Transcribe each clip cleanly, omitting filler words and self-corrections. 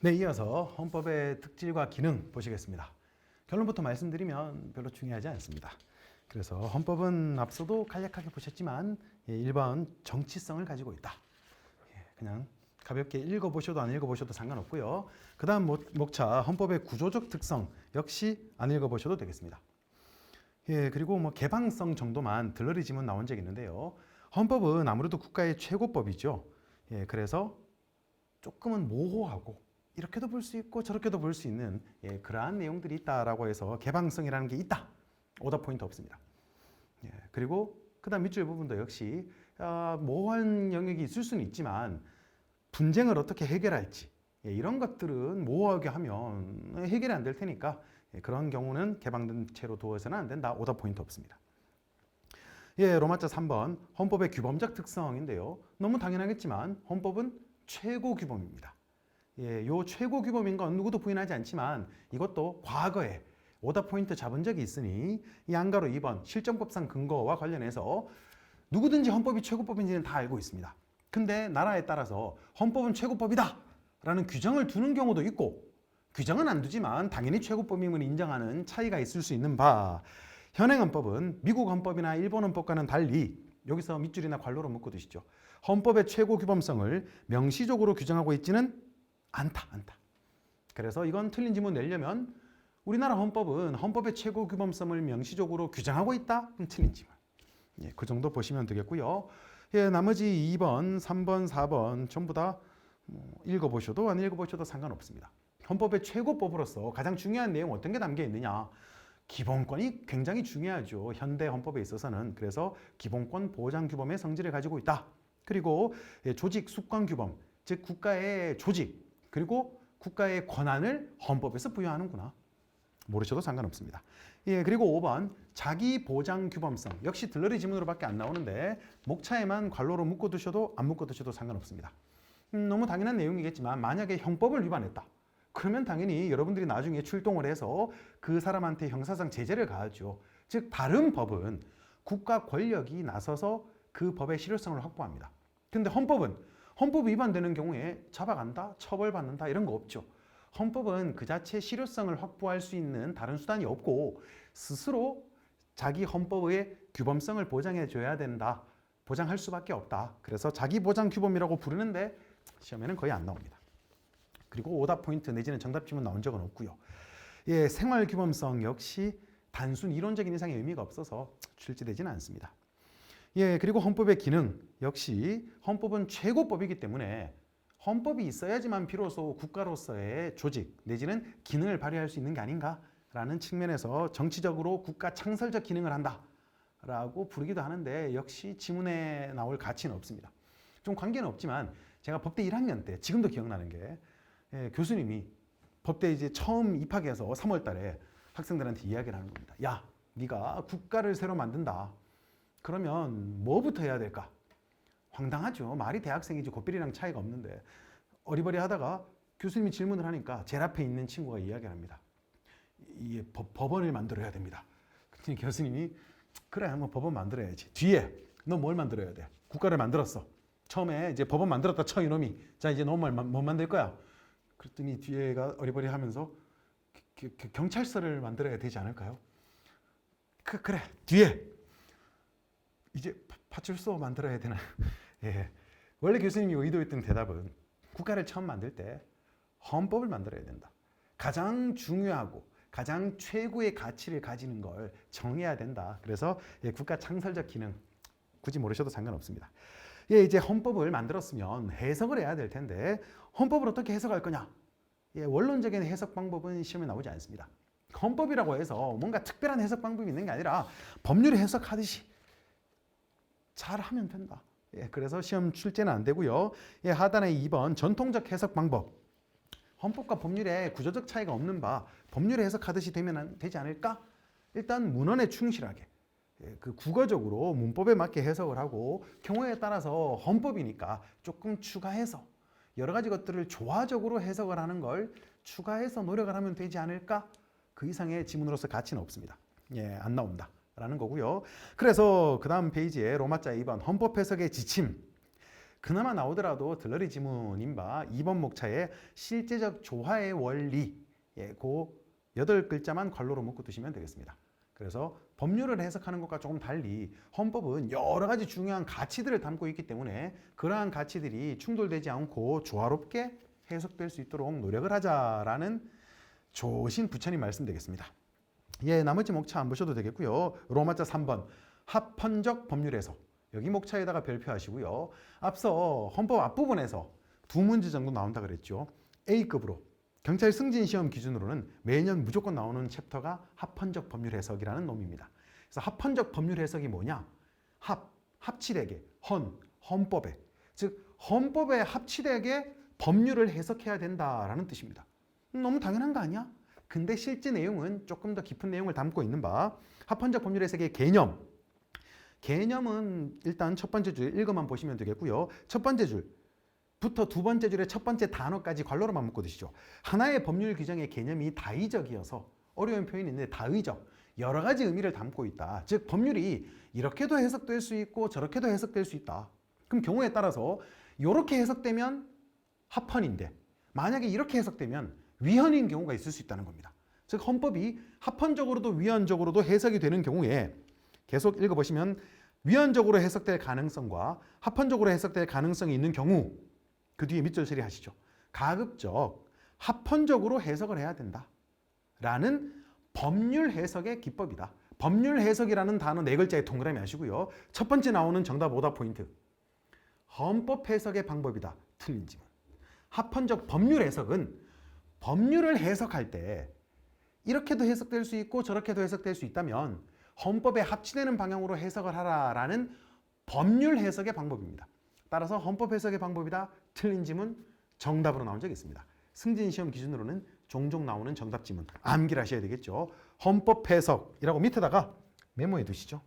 네, 이어서 헌법의 특질과 기능 보시겠습니다. 결론부터 말씀드리면 별로 중요하지 않습니다. 그래서 헌법은 앞서도 간략하게 보셨지만 일반 정치성을 가지고 있다. 그냥 가볍게 읽어보셔도 안 읽어보셔도 상관없고요. 그 다음 목차 헌법의 구조적 특성 역시 안 읽어보셔도 되겠습니다. 그리고 개방성 정도만 들러리 지문 나온 적이 있는데요. 헌법은 아무래도 국가의 최고법이죠. 그래서 조금은 모호하고 이렇게도 볼 수 있고 저렇게도 볼 수 있는 그러한 내용들이 있다라고 해서 개방성이라는 게 있다. 오답 포인트 없습니다. 그리고 그 다음 밑줄 부분도 역시 모호한 영역이 있을 수는 있지만 분쟁을 어떻게 해결할지 이런 것들은 모호하게 하면 해결이 안 될 테니까 그런 경우는 개방된 채로 두어서는 안 된다. 오답 포인트 없습니다. 로마자 3번 헌법의 규범적 특성인데요. 너무 당연하겠지만 헌법은 최고 규범입니다. 요 최고 규범인 건 누구도 부인하지 않지만 이것도 과거에 오답 포인트 잡은 적이 있으니 이 안가로 2번 실정법상 근거와 관련해서 누구든지 헌법이 최고법인지는 다 알고 있습니다. 근데 나라에 따라서 헌법은 최고법이다 라는 규정을 두는 경우도 있고 규정은 안 두지만 당연히 최고법임을 인정하는 차이가 있을 수 있는 바 현행 헌법은 미국 헌법이나 일본 헌법과는 달리 여기서 밑줄이나 괄호로 묶어 두시죠. 헌법의 최고 규범성을 명시적으로 규정하고 있지는 않다. 그래서 이건 틀린 지문 내려면 우리나라 헌법은 헌법의 최고 규범성을 명시적으로 규정하고 있다? 틀린 지문. 그 정도 보시면 되겠고요. 나머지 2번, 3번, 4번 전부 다 읽어보셔도 안 읽어보셔도 상관없습니다. 헌법의 최고법으로서 가장 중요한 내용 어떤 게 담겨 있느냐? 기본권이 굉장히 중요하죠. 현대 헌법에 있어서는. 그래서 기본권 보장 규범의 성질을 가지고 있다. 그리고 조직 수권 규범, 즉 국가의 조직 그리고 국가의 권한을 헌법에서 부여하는구나. 모르셔도 상관없습니다. 그리고 5번 자기 보장 규범성 역시 들러리 지문으로밖에 안 나오는데 목차에만 괄호로 묶어두셔도 안 묶어두셔도 상관없습니다. 너무 당연한 내용이겠지만 만약에 형법을 위반했다. 그러면 당연히 여러분들이 나중에 출동을 해서 그 사람한테 형사상 제재를 가하죠. 즉 다른 법은 국가 권력이 나서서 그 법의 실효성을 확보합니다. 근데 헌법 위반되는 경우에 잡아간다, 처벌받는다 이런 거 없죠. 헌법은 그 자체 실효성을 확보할 수 있는 다른 수단이 없고 스스로 자기 헌법의 규범성을 보장해 줘야 된다. 보장할 수밖에 없다. 그래서 자기 보장 규범이라고 부르는데 시험에는 거의 안 나옵니다. 그리고 오답 포인트 내지는 정답 지문 나온 적은 없고요. 생활 규범성 역시 단순 이론적인 이상의 의미가 없어서 출제되지는 않습니다. 그리고 헌법의 기능 역시 헌법은 최고법이기 때문에 헌법이 있어야지만 비로소 국가로서의 조직 내지는 기능을 발휘할 수 있는 게 아닌가라는 측면에서 정치적으로 국가 창설적 기능을 한다라고 부르기도 하는데 역시 지문에 나올 가치는 없습니다. 좀 관계는 없지만 제가 법대 1학년 때 지금도 기억나는 게 교수님이 법대 이제 처음 입학해서 3월 달에 학생들한테 이야기를 하는 겁니다. 야, 네가 국가를 새로 만든다. 그러면 뭐부터 해야 될까? 황당하죠. 말이 대학생이지 고삐리랑 차이가 없는데 어리버리 하다가 교수님이 질문을 하니까 제일 앞에 있는 친구가 이야기를 합니다. 이 법원을 만들어야 됩니다. 그랬더니 교수님이 그래, 한번 법원 만들어야지. 뒤에 너 뭘 만들어야 돼? 국가를 만들었어. 처음에 이제 법원 만들었다 쳐 이놈이. 자 이제 너 뭐 만들 거야? 그랬더니 뒤에가 어리버리 하면서 경찰서를 만들어야 되지 않을까요? 그래 뒤에 이제 파출소 만들어야 되나요? 원래 교수님이 의도했던 대답은 국가를 처음 만들 때 헌법을 만들어야 된다. 가장 중요하고 가장 최고의 가치를 가지는 걸 정해야 된다. 그래서 국가 창설적 기능 굳이 모르셔도 상관없습니다. 이제 헌법을 만들었으면 해석을 해야 될 텐데 헌법을 어떻게 해석할 거냐? 원론적인 해석 방법은 시험에 나오지 않습니다. 헌법이라고 해서 뭔가 특별한 해석 방법이 있는 게 아니라 법률 해석하듯이 잘 하면 된다. 그래서 시험 출제는 안 되고요. 하단에 2번 전통적 해석 방법. 헌법과 법률에 구조적 차이가 없는 바 법률 해석하듯이 되면 되지 않을까? 일단 문헌에 충실하게 그 국어적으로 문법에 맞게 해석을 하고 경우에 따라서 헌법이니까 조금 추가해서 여러 가지 것들을 조화적으로 해석을 하는 걸 추가해서 노력을 하면 되지 않을까? 그 이상의 지문으로서 가치는 없습니다. 안 나온다 라는 거고요. 그래서 그 다음 페이지에 로마자 2번 헌법 해석의 지침. 그나마 나오더라도 들러리 지문인 바 2번 목차의 실제적 조화의 원리, 그 8글자만 괄호로 묶어 두시면 되겠습니다. 그래서 법률을 해석하는 것과 조금 달리 헌법은 여러 가지 중요한 가치들을 담고 있기 때문에 그러한 가치들이 충돌되지 않고 조화롭게 해석될 수 있도록 노력을 하자라는 좋으신 부처님 말씀 되겠습니다. 나머지 목차 안 보셔도 되겠고요. 로마자 3번 합헌적 법률 해석, 여기 목차에다가 별표하시고요. 앞서 헌법 앞부분에서 2문제 정도 나온다 그랬죠. A급으로 경찰 승진 시험 기준으로는 매년 무조건 나오는 챕터가 합헌적 법률 해석이라는 놈입니다. 그래서 합헌적 법률 해석이 뭐냐? 합치되게, 헌법에, 즉 헌법에 합치되게 법률을 해석해야 된다라는 뜻입니다. 너무 당연한 거 아니야? 근데 실제 내용은 조금 더 깊은 내용을 담고 있는 바 합헌적 법률 해석의 개념은 일단 첫 번째 줄 읽어만 보시면 되겠고요. 첫 번째 줄부터 두 번째 줄의 첫 번째 단어까지 괄호로만 묶어 두시죠. 하나의 법률 규정의 개념이 다의적이어서 어려운 표현이 있는데 다의적, 여러 가지 의미를 담고 있다. 즉 법률이 이렇게도 해석될 수 있고 저렇게도 해석될 수 있다. 그럼 경우에 따라서 이렇게 해석되면 합헌인데 만약에 이렇게 해석되면 위헌인 경우가 있을 수 있다는 겁니다. 즉 헌법이 합헌적으로도 위헌적으로도 해석이 되는 경우에 계속 읽어보시면 위헌적으로 해석될 가능성과 합헌적으로 해석될 가능성이 있는 경우 그 뒤에 밑줄 처리하시죠. 가급적 합헌적으로 해석을 해야 된다라는 법률 해석의 기법이다. 법률 해석이라는 단어 4글자에 동그라미 하시고요. 첫 번째 나오는 정답 오답 포인트. 헌법 해석의 방법이다. 틀린 지문. 합헌적 법률 해석은 법률을 해석할 때 이렇게도 해석될 수 있고 저렇게도 해석될 수 있다면 헌법에 합치되는 방향으로 해석을 하라라는 법률 해석의 방법입니다. 따라서 헌법 해석의 방법이다. 틀린 지문 정답으로 나온 적이 있습니다. 승진시험 기준으로는 종종 나오는 정답 지문 암기를 하셔야 되겠죠. 헌법 해석이라고 밑에다가 메모해 두시죠.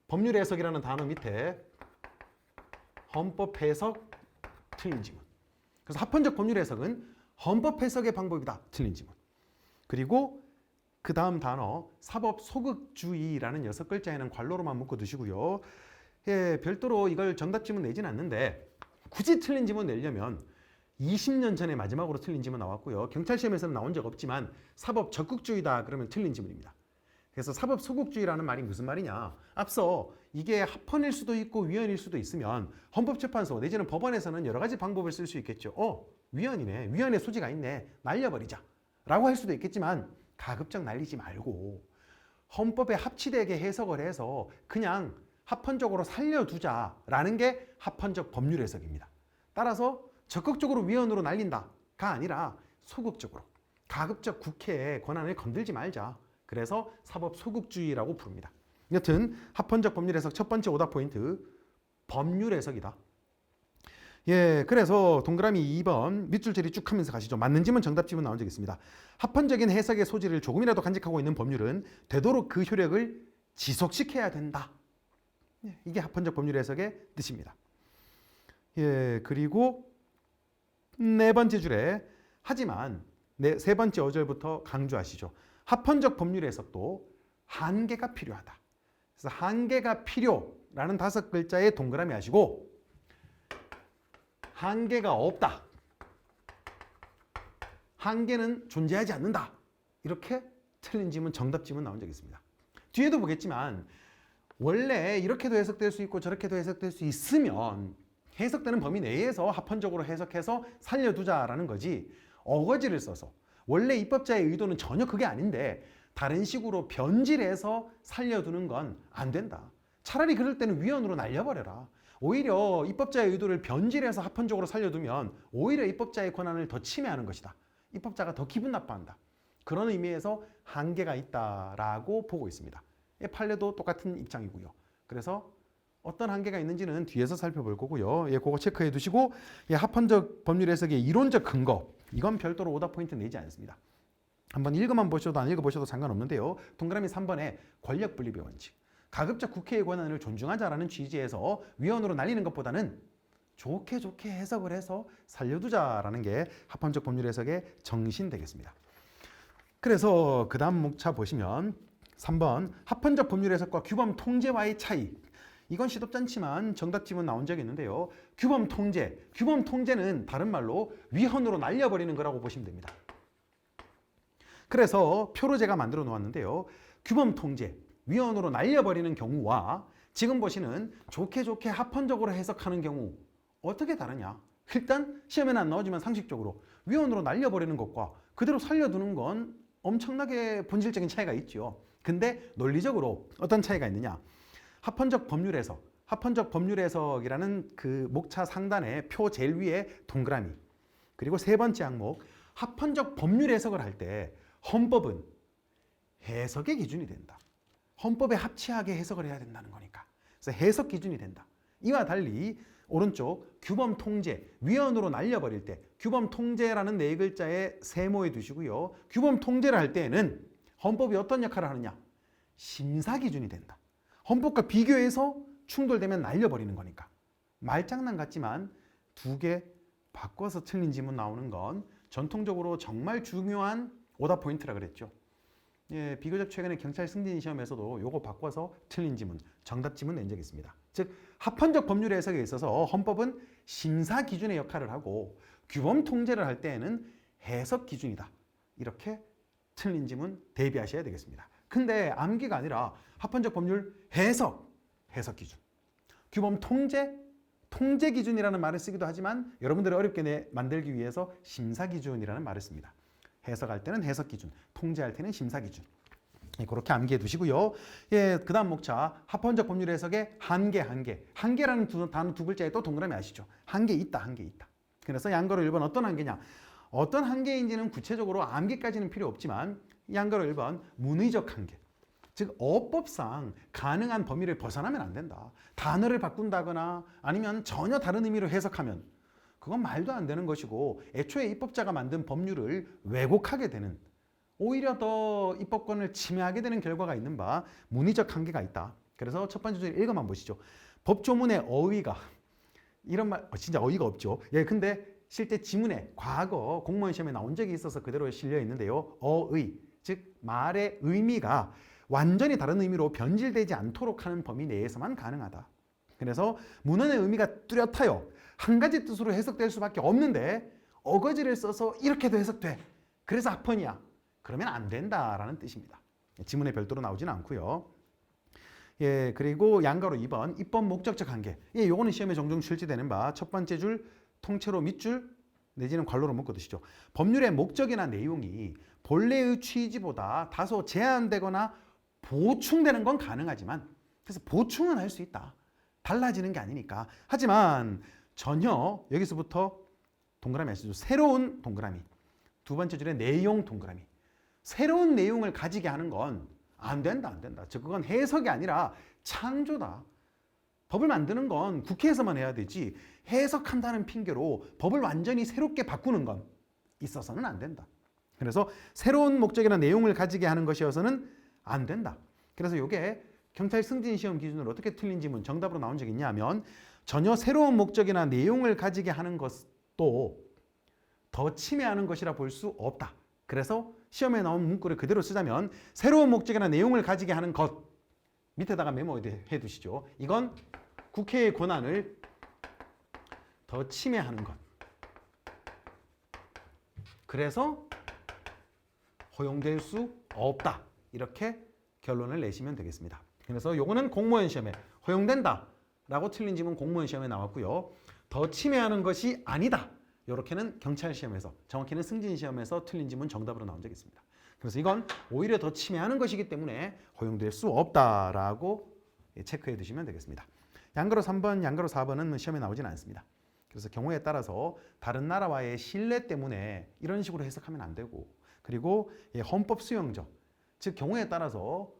법률 해석이라는 단어 밑에 헌법 해석 틀린 지문. 그래서 합헌적 법률 해석은 헌법 해석의 방법이다. 틀린 지문. 그리고 그 다음 단어 사법 소극주의라는 6글자에는 괄호로만 묶어 두시고요. 별도로 이걸 정답 지문 내진 않는데 굳이 틀린 지문 내려면 20년 전에 마지막으로 틀린 지문 나왔고요. 경찰 시험에서는 나온 적 없지만 사법 적극주의다 그러면 틀린 지문입니다. 그래서 사법 소극주의라는 말이 무슨 말이냐? 앞서 이게 합헌일 수도 있고 위헌일 수도 있으면 헌법재판소 내지는 법원에서는 여러 가지 방법을 쓸 수 있겠죠. 위헌이네. 위헌의 소지가 있네. 날려버리자. 라고 할 수도 있겠지만 가급적 날리지 말고 헌법에 합치되게 해석을 해서 그냥 합헌적으로 살려두자라는 게 합헌적 법률 해석입니다. 따라서 적극적으로 위헌으로 날린다가 아니라 소극적으로 가급적 국회의 권한을 건들지 말자. 그래서 사법 소극주의라고 부릅니다. 여튼 합헌적 법률 해석 첫 번째 오답 포인트 법률 해석이다. 그래서 동그라미 2번 밑줄 처리 쭉 하면서 가시죠. 맞는 지문 정답 지문 나온 적 있습니다. 합헌적인 해석의 소지를 조금이라도 간직하고 있는 법률은 되도록 그 효력을 지속시켜야 된다. 이게 합헌적 법률 해석의 뜻입니다. 그리고 네 번째 줄에 하지만 세 번째 어절부터 강조하시죠. 합헌적 법률 해석도 한계가 필요하다. 그래서 한계가 필요라는 5글자에 동그라미 하시고 한계가 없다. 한계는 존재하지 않는다. 이렇게 틀린 지문, 정답 지문 나온 적이 있습니다. 뒤에도 보겠지만 원래 이렇게도 해석될 수 있고 저렇게도 해석될 수 있으면 해석되는 범위 내에서 합헌적으로 해석해서 살려두자라는 거지 어거지를 써서 원래 입법자의 의도는 전혀 그게 아닌데 다른 식으로 변질해서 살려두는 건 안 된다. 차라리 그럴 때는 위헌으로 날려버려라. 오히려 입법자의 의도를 변질해서 합헌적으로 살려두면 오히려 입법자의 권한을 더 침해하는 것이다. 입법자가 더 기분 나빠한다. 그런 의미에서 한계가 있다라고 보고 있습니다. 판례도 똑같은 입장이고요. 그래서 어떤 한계가 있는지는 뒤에서 살펴볼 거고요. 그거 체크해 두시고 합헌적 법률 해석의 이론적 근거 이건 별도로 오답 포인트 내지 않습니다. 한번 읽어만 보셔도 안 읽어보셔도 상관없는데요. 동그라미 3번에 권력 분립의 원칙. 가급적 국회의 권한을 존중하자라는 취지에서 위헌으로 날리는 것보다는 좋게 해석을 해서 살려두자라는 게 합헌적 법률 해석의 정신 되겠습니다. 그래서 그 다음 목차 보시면 3번 합헌적 법률 해석과 규범 통제와의 차이. 이건 시덥지 않지만 정답집은 나온 적이 있는데요. 규범 통제. 규범 통제는 다른 말로 위헌으로 날려버리는 거라고 보시면 됩니다. 그래서 표로 제가 만들어 놓았는데요. 규범 통제, 위헌으로 날려버리는 경우와 지금 보시는 좋게 좋게 합헌적으로 해석하는 경우 어떻게 다르냐? 일단 시험에는 안 나오지만 상식적으로 위헌으로 날려버리는 것과 그대로 살려두는 건 엄청나게 본질적인 차이가 있죠. 근데 논리적으로 어떤 차이가 있느냐? 합헌적 법률 해석, 합헌적 법률 해석이라는 그 목차 상단에 표 제일 위에 동그라미, 그리고 세 번째 항목, 합헌적 법률 해석을 할 때 헌법은 해석의 기준이 된다. 헌법에 합치하게 해석을 해야 된다는 거니까. 그래서 해석 기준이 된다. 이와 달리 오른쪽 규범 통제, 위헌으로 날려버릴 때 규범 통제라는 네 글자에 세모해 두시고요. 규범 통제를 할 때에는 헌법이 어떤 역할을 하느냐? 심사 기준이 된다. 헌법과 비교해서 충돌되면 날려버리는 거니까. 말장난 같지만 두 개 바꿔서 틀린 지문 나오는 건 전통적으로 정말 중요한 오답 포인트라 그랬죠. 예, 비교적 최근에 경찰 승진 시험에서도 요거 바꿔서 틀린 지문, 정답 지문 낸 적이 있습니다. 즉 합헌적 법률 해석에 있어서 헌법은 심사 기준의 역할을 하고 규범 통제를 할 때에는 해석 기준이다. 이렇게 틀린 지문 대비하셔야 되겠습니다. 근데 암기가 아니라 합헌적 법률 해석, 해석 기준. 규범 통제, 통제 기준이라는 말을 쓰기도 하지만 여러분들이 어렵게 만들기 위해서 심사 기준이라는 말을 씁니다. 해석할 때는 해석 기준, 통제할 때는 심사 기준. 그렇게 암기해 두시고요. 예, 그다음 목차 합헌적 법률 해석의 한계, 한계. 한계라는 단어 두 글자에 또 동그라미 아시죠? 한계 있다, 한계 있다. 그래서 양가로 1번 어떤 한계냐? 어떤 한계인지는 구체적으로 암기까지는 필요 없지만 양가로 1번 문의적 한계. 즉 어법상 가능한 범위를 벗어나면 안 된다. 단어를 바꾼다거나 아니면 전혀 다른 의미로 해석하면 그건 말도 안 되는 것이고 애초에 입법자가 만든 법률을 왜곡하게 되는, 오히려 더 입법권을 침해하게 되는 결과가 있는 바 문의적 한계가 있다. 그래서 첫 번째 주제 읽어만 보시죠. 법조문의 어의가, 이런 말 진짜 어이가 없죠. 예, 근데 실제 지문에 과거 공무원 시험에 나온 적이 있어서 그대로 실려 있는데요. 어의, 즉 말의 의미가 완전히 다른 의미로 변질되지 않도록 하는 범위 내에서만 가능하다. 그래서 문헌의 의미가 뚜렷하여 한 가지 뜻으로 해석될 수밖에 없는데 어거지를 써서 이렇게도 해석돼. 그래서 합헌이야. 그러면 안 된다라는 뜻입니다. 지문에 별도로 나오지는 않고요. 예, 그리고 양가로 2번 입법 목적적 한계. 예, 요거는 시험에 종종 출제되는 바 첫 번째 줄 통째로 밑줄 내지는 괄호로 묶어 두시죠. 법률의 목적이나 내용이 본래의 취지보다 다소 제한되거나 보충되는 건 가능하지만, 그래서 보충은 할 수 있다. 달라지는 게 아니니까. 하지만 전혀 여기서부터 동그라미 아시죠? 새로운 동그라미. 두 번째 줄에 내용 동그라미. 새로운 내용을 가지게 하는 건 안 된다, 안 된다. 즉 그건 해석이 아니라 창조다. 법을 만드는 건 국회에서만 해야 되지 해석한다는 핑계로 법을 완전히 새롭게 바꾸는 건 있어서는 안 된다. 그래서 새로운 목적이나 내용을 가지게 하는 것이어서는 안 된다. 그래서 이게 경찰 승진 시험 기준으로 어떻게 틀린 지문 정답으로 나온 적이 있냐면 전혀 새로운 목적이나 내용을 가지게 하는 것도 더 침해하는 것이라 볼 수 없다. 그래서 시험에 나온 문구를 그대로 쓰자면 새로운 목적이나 내용을 가지게 하는 것, 밑에다가 메모해 두시죠. 이건 국회의 권한을 더 침해하는 것. 그래서 허용될 수 없다. 이렇게 결론을 내시면 되겠습니다. 그래서 요거는 공무원 시험에 허용된다 라고 틀린 지문 공무원 시험에 나왔고요. 더 침해하는 것이 아니다. 이렇게는 경찰 시험에서, 정확히는 승진 시험에서 틀린 지문 정답으로 나온 적이 있습니다. 그래서 이건 오히려 더 침해하는 것이기 때문에 허용될 수 없다라고 체크해 두시면 되겠습니다. 양가로 3번, 양가로 4번은 시험에 나오지는 않습니다. 그래서 경우에 따라서 다른 나라와의 신뢰 때문에 이런 식으로 해석하면 안 되고, 그리고 헌법 수용적, 즉 경우에 따라서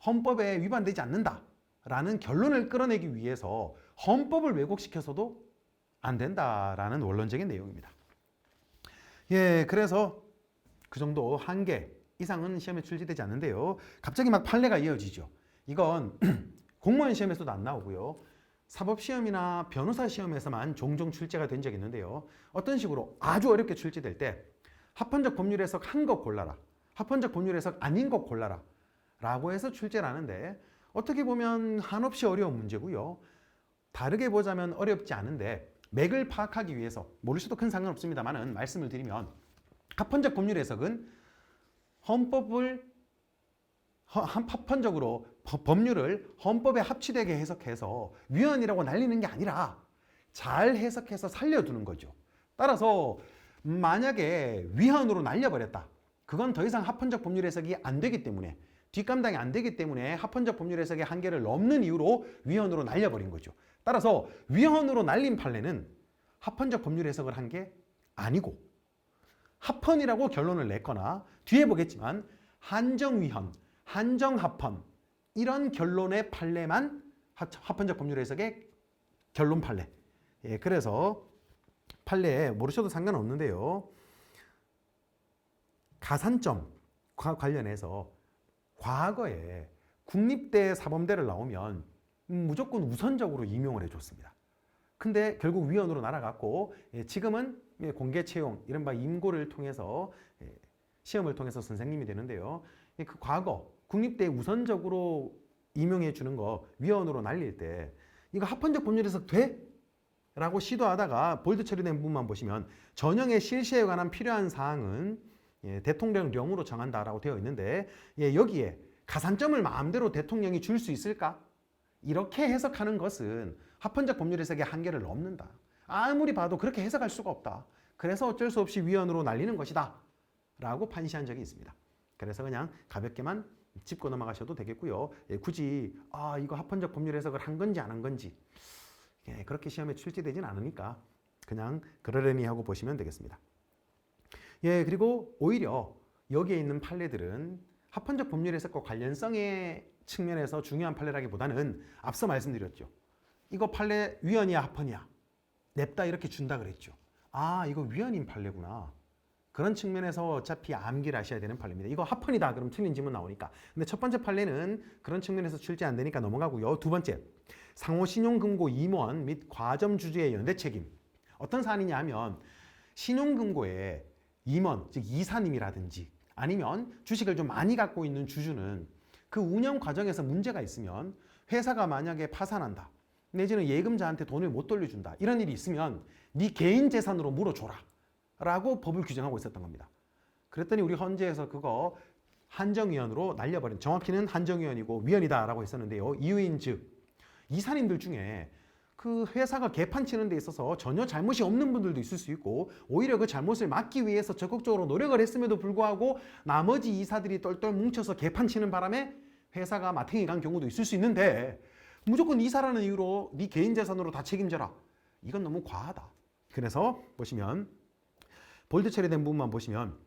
헌법에 위반되지 않는다라는 결론을 끌어내기 위해서 헌법을 왜곡시켜서도 안 된다라는 원론적인 내용입니다. 예, 그래서 그 정도 한계 이상은 시험에 출제되지 않는데요. 갑자기 막 판례가 이어지죠. 이건 공무원 시험에서도 안 나오고요. 사법시험이나 변호사 시험에서만 종종 출제가 된 적이 있는데요. 어떤 식으로 아주 어렵게 출제될 때 합헌적 법률 해석 한 것 골라라, 합헌적 법률 해석 아닌 것 골라라 라고 해서 출제를 하는데 어떻게 보면 한없이 어려운 문제고요. 다르게 보자면 어렵지 않은데 맥을 파악하기 위해서 모르셔도 큰 상관없습니다만은 말씀을 드리면 합헌적 법률 해석은 합헌적으로 법률을 헌법에 합치되게 해석해서 위헌이라고 날리는 게 아니라 잘 해석해서 살려두는 거죠. 따라서 만약에 위헌으로 날려버렸다. 그건 더 이상 합헌적 법률 해석이 안 되기 때문에 뒷감당이 안 되기 때문에 합헌적 법률 해석의 한계를 넘는 이유로 위헌으로 날려버린 거죠. 따라서 위헌으로 날린 판례는 합헌적 법률 해석을 한 게 아니고 합헌이라고 결론을 냈거나 뒤에 보겠지만 한정위헌, 한정합헌 이런 결론의 판례만 합헌적 법률 해석의 결론 판례. 예, 그래서 판례에 모르셔도 상관없는데요. 가산점과 관련해서 과거에 국립대 사범대를 나오면 무조건 우선적으로 임용을 해줬습니다. 근데 결국 위헌으로 날아갔고 지금은 공개 채용, 이른바 임고를 통해서 시험을 통해서 선생님이 되는데요. 그 과거 국립대에 우선적으로 임용해 주는 거 위헌으로 날릴 때 이거 합헌적 법률 해석 돼? 라고 시도하다가 볼드 처리된 부분만 보시면 전형의 실시에 관한 필요한 사항은 대통령령으로 정한다라고 되어 있는데 여기에 가산점을 마음대로 대통령이 줄 수 있을까? 이렇게 해석하는 것은 합헌적 법률 해석의 한계를 넘는다. 아무리 봐도 그렇게 해석할 수가 없다. 그래서 어쩔 수 없이 위헌으로 날리는 것이다. 라고 판시한 적이 있습니다. 그래서 그냥 가볍게만 짚고 넘어가셔도 되겠고요. 굳이 이거 합헌적 법률 해석을 한 건지 안 한 건지 그렇게 시험에 출제되진 않으니까 그냥 그러려니 하고 보시면 되겠습니다. 그리고 오히려 여기에 있는 판례들은 합헌적 법률 해석과 관련성의 측면에서 중요한 판례라기보다는 앞서 말씀드렸죠. 이거 판례 위헌이야 합헌이야 냅다 이렇게 준다 그랬죠. 이거 위헌인 판례구나. 그런 측면에서 어차피 암기를 하셔야 되는 판례입니다. 이거 합헌이다 그럼 틀린 지문 나오니까. 근데 첫 번째 판례는 그런 측면에서 출제 안 되니까 넘어가고요. 두 번째, 상호신용금고 임원 및 과점주주의 연대 책임. 어떤 사안이냐 하면 신용금고에 임원, 즉 이사님이라든지 아니면 주식을 좀 많이 갖고 있는 주주는 그 운영 과정에서 문제가 있으면 회사가 만약에 파산한다. 내지는 예금자한테 돈을 못 돌려준다. 이런 일이 있으면 네 개인 재산으로 물어줘라. 라고 법을 규정하고 있었던 겁니다. 그랬더니 우리 헌재에서 그거 한정위헌으로 날려버린, 정확히는 한정위헌이고 위헌이다라고 했었는데요. 이유인 즉 이사님들 중에 그 회사가 개판치는 데 있어서 전혀 잘못이 없는 분들도 있을 수 있고 오히려 그 잘못을 막기 위해서 적극적으로 노력을 했음에도 불구하고 나머지 이사들이 똘똘 뭉쳐서 개판치는 바람에 회사가 마탱이 간 경우도 있을 수 있는데 무조건 이사라는 이유로 네 개인 재산으로 다 책임져라. 이건 너무 과하다. 그래서 보시면 볼드 처리된 부분만 보시면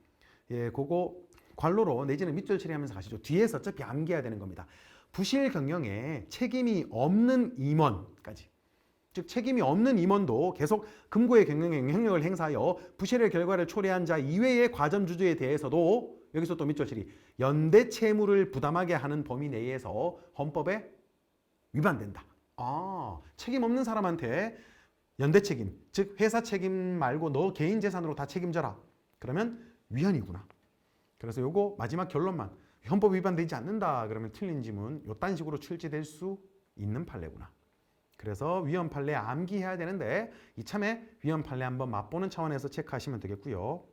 그거 관로로 내지는 밑줄 처리하면서 가시죠. 뒤에서 어차피 암기해야 되는 겁니다. 부실 경영에 책임이 없는 임원까지. 즉 책임이 없는 임원도 계속 금고의 경영에 영향력을 행사하여 부실의 결과를 초래한 자 이외의 과점주주에 대해서도 여기서 또 밑줄 처리. 연대 채무를 부담하게 하는 범위 내에서 헌법에 위반된다. 책임 없는 사람한테 연대 책임, 즉 회사 책임 말고 너 개인 재산으로 다 책임져라. 그러면 위헌이구나. 그래서 요거 마지막 결론만 헌법 위반되지 않는다. 그러면 틀린 지문 요딴 식으로 출제될 수 있는 판례구나. 그래서 위헌 판례 암기해야 되는데 이참에 위헌 판례 한번 맛보는 차원에서 체크하시면 되겠고요.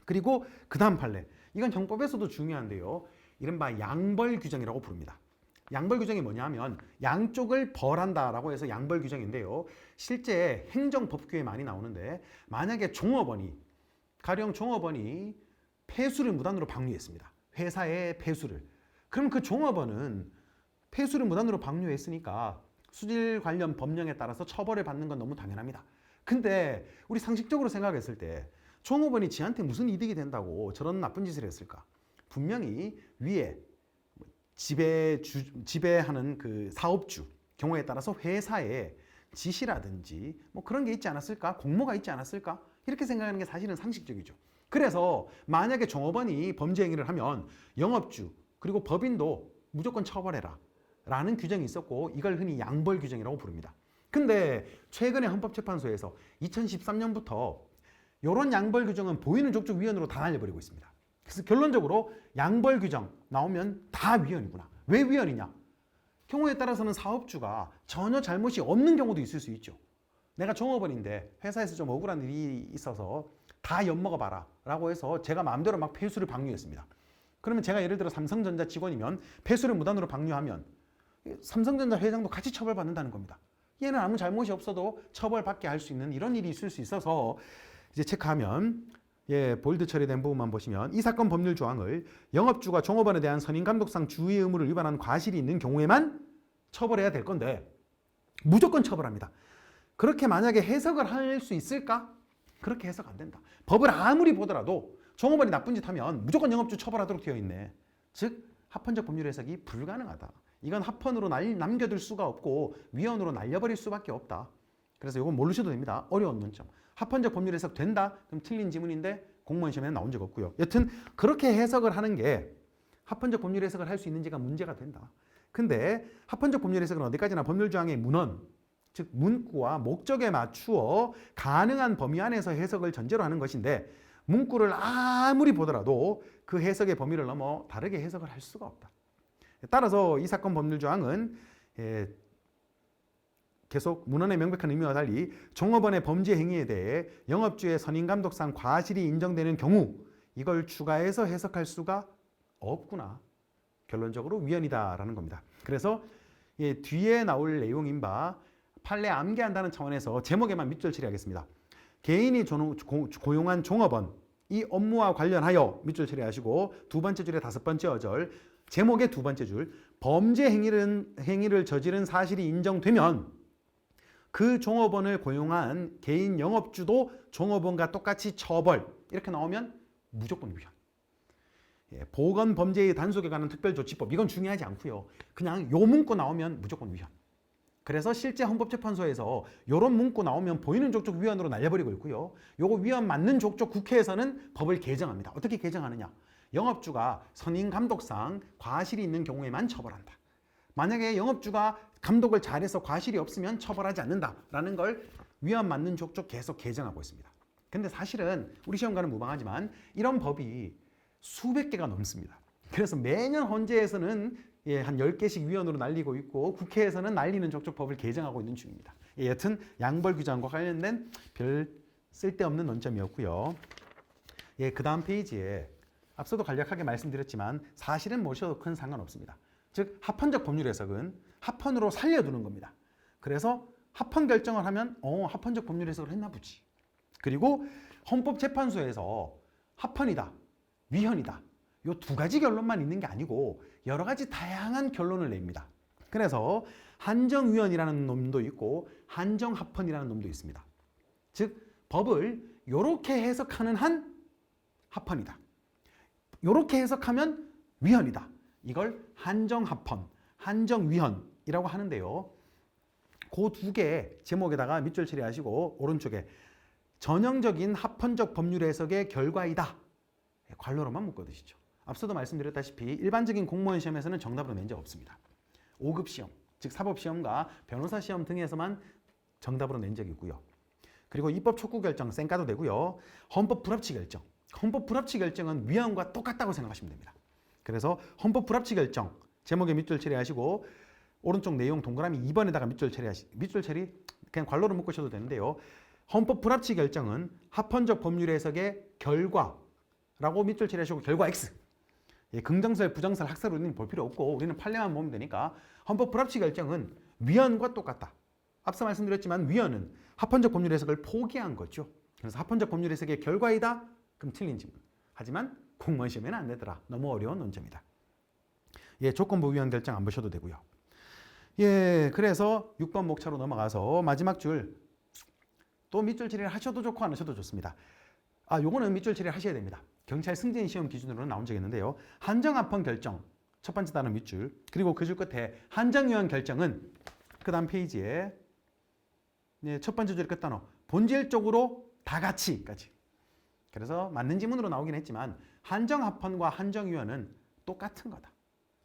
그리고 그 다음 판례. 이건 형법에서도 중요한데요. 이른바 양벌 규정이라고 부릅니다. 양벌 규정이 뭐냐면 양쪽을 벌한다라고 해서 양벌 규정인데요. 실제 행정법규에 많이 나오는데 만약에 종업원이 가령 종업원이 폐수를 무단으로 방류했습니다. 회사의 폐수를. 그럼 그 종업원은 폐수를 무단으로 방류했으니까 수질 관련 법령에 따라서 처벌을 받는 건 너무 당연합니다. 근데 우리 상식적으로 생각했을 때 종업원이 지한테 무슨 이득이 된다고 저런 나쁜 짓을 했을까? 분명히 위에 지배하는 그 사업주 경우에 따라서 회사에 지시라든지 뭐 그런 게 있지 않았을까? 공모가 있지 않았을까? 이렇게 생각하는 게 사실은 상식적이죠. 그래서 만약에 종업원이 범죄 행위를 하면 영업주 그리고 법인도 무조건 처벌해라 라는 규정이 있었고 이걸 흔히 양벌 규정이라고 부릅니다. 근데 최근에 헌법재판소에서 2013년부터 이런 양벌 규정은 보이는 족족 위헌으로 다 날려버리고 있습니다. 그래서 결론적으로 양벌 규정 나오면 다 위헌이구나. 왜 위헌이냐? 경우에 따라서는 사업주가 전혀 잘못이 없는 경우도 있을 수 있죠. 내가 종업원인데 회사에서 좀 억울한 일이 있어서 다 엿먹어봐라 라고 해서 제가 마음대로 막 폐수를 방류했습니다. 그러면 제가 예를 들어 삼성전자 직원이면 폐수를 무단으로 방류하면 삼성전자 회장도 같이 처벌받는다는 겁니다. 얘는 아무 잘못이 없어도 처벌받게 할 수 있는 이런 일이 있을 수 있어서 이제 체크하면 볼드 처리된 부분만 보시면 이 사건 법률 조항을 영업주가 종업원에 대한 선임감독상 주의 의무를 위반한 과실이 있는 경우에만 처벌해야 될 건데 무조건 처벌합니다. 그렇게 만약에 해석을 할 수 있을까? 그렇게 해석 안 된다. 법을 아무리 보더라도 종업원이 나쁜 짓 하면 무조건 영업주 처벌하도록 되어 있네. 즉 합헌적 법률 해석이 불가능하다. 이건 합헌으로 남겨둘 수가 없고 위헌으로 날려버릴 수밖에 없다. 그래서 이건 모르셔도 됩니다. 어려운 문점. 합헌적 법률 해석 된다? 그럼 틀린 지문인데 공무원 시험에는 나온 적 없고요. 여튼 그렇게 해석을 하는 게 합헌적 법률 해석을 할 수 있는지가 문제가 된다. 근데 합헌적 법률 해석은 어디까지나 법률 조항의 문헌, 즉 문구와 목적에 맞추어 가능한 범위 안에서 해석을 전제로 하는 것인데 문구를 아무리 보더라도 그 해석의 범위를 넘어 다르게 해석을 할 수가 없다. 따라서 이 사건 법률 조항은 계속 문헌의 명백한 의미와 달리 종업원의 범죄 행위에 대해 영업주의 선임감독상 과실이 인정되는 경우 이걸 추가해서 해석할 수가 없구나. 결론적으로 위헌이다라는 겁니다. 그래서 뒤에 나올 내용인 바 판례 암기한다는 차원에서 제목에만 밑줄 처리하겠습니다. 개인이 고용한 종업원 이 업무와 관련하여 밑줄 처리하시고 두 번째 줄의 다섯 번째 어절 제목의 두 번째 줄 범죄 행위를 저지른 사실이 인정되면 그 종업원을 고용한 개인 영업주도 종업원과 똑같이 처벌 이렇게 나오면 무조건 위헌. 보건 범죄의 단속에 관한 특별조치법 이건 중요하지 않고요. 그냥 요 문구 나오면 무조건 위헌. 그래서 실제 헌법재판소에서 이런 문구 나오면 보이는 족족 위헌으로 날려버리고 있고요. 요거 위헌 맞는 족족 국회에서는 법을 개정합니다. 어떻게 개정하느냐? 영업주가 선임감독상 과실이 있는 경우에만 처벌한다. 만약에 영업주가 감독을 잘해서 과실이 없으면 처벌하지 않는다라는 걸 위헌 맞는 족족 계속 개정하고 있습니다. 근데 사실은 우리 시험관은 무방하지만 이런 법이 수백 개가 넘습니다. 그래서 매년 헌재에서는 한 10개씩 위헌으로 날리고 있고 국회에서는 날리는 족족 법을 개정하고 있는 중입니다. 여튼 양벌 규정과 관련된 별 쓸데없는 논점이었고요. 그 다음 페이지에 앞서도 간략하게 말씀드렸지만 사실은 모셔도 큰 상관없습니다. 즉 합헌적 법률 해석은 합헌으로 살려두는 겁니다. 그래서 합헌 결정을 하면 합헌적 법률 해석을 했나 보지. 그리고 헌법재판소에서 합헌이다, 위헌이다 이 두 가지 결론만 있는 게 아니고 여러 가지 다양한 결론을 냅니다. 그래서 한정위헌이라는 놈도 있고 한정합헌이라는 놈도 있습니다. 즉 법을 이렇게 해석하는 한 합헌이다. 이렇게 해석하면 위헌이다. 이걸 한정합헌, 한정위헌이라고 하는데요. 그 두 개 제목에다가 밑줄 처리하시고 오른쪽에 전형적인 합헌적 법률 해석의 결과이다. 괄호로만 묶어두시죠. 앞서도 말씀드렸다시피 일반적인 공무원 시험에서는 정답으로 낸 적 없습니다. 5급 시험, 즉 사법시험과 변호사 시험 등에서만 정답으로 낸 적이 있고요. 그리고 입법 촉구 결정 쌩까도 되고요. 헌법 불합치 결정. 헌법 불합치 결정은 위헌과 똑같다고 생각하시면 됩니다. 그래서 헌법 불합치 결정 제목에 밑줄 처리하시고 오른쪽 내용 동그라미 2번에다가 밑줄 처리 그냥 괄호로 묶으셔도 되는데요. 헌법 불합치 결정은 합헌적 법률 해석의 결과라고 밑줄 처리하시고 결과 X. 긍정설, 부정설, 학설 우리는 볼 필요 없고 우리는 판례만 보면 되니까 헌법 불합치 결정은 위헌과 똑같다. 앞서 말씀드렸지만 위헌은 합헌적 법률 해석을 포기한 거죠. 그래서 합헌적 법률 해석의 결과이다? 그럼 틀린 지문. 하지만 공무원 시험에는 안 되더라. 너무 어려운 논점이다. 조건부 위헌 결정 안 보셔도 되고요. 그래서 6번 목차로 넘어가서 마지막 줄 또 밑줄 처리를 하셔도 좋고 안 하셔도 좋습니다. 요거는 밑줄 처리를 하셔야 됩니다. 경찰 승진 시험 기준으로는 나온 적이 있는데요. 한정합헌 결정 첫 번째 단어 밑줄 그리고 그 줄 끝에 한정위헌 결정은 그 다음 페이지에 첫 번째 줄 끝 단어 본질적으로 다 같이까지. 그래서 맞는 지문으로 나오긴 했지만 한정합헌과 한정위헌은 똑같은 거다.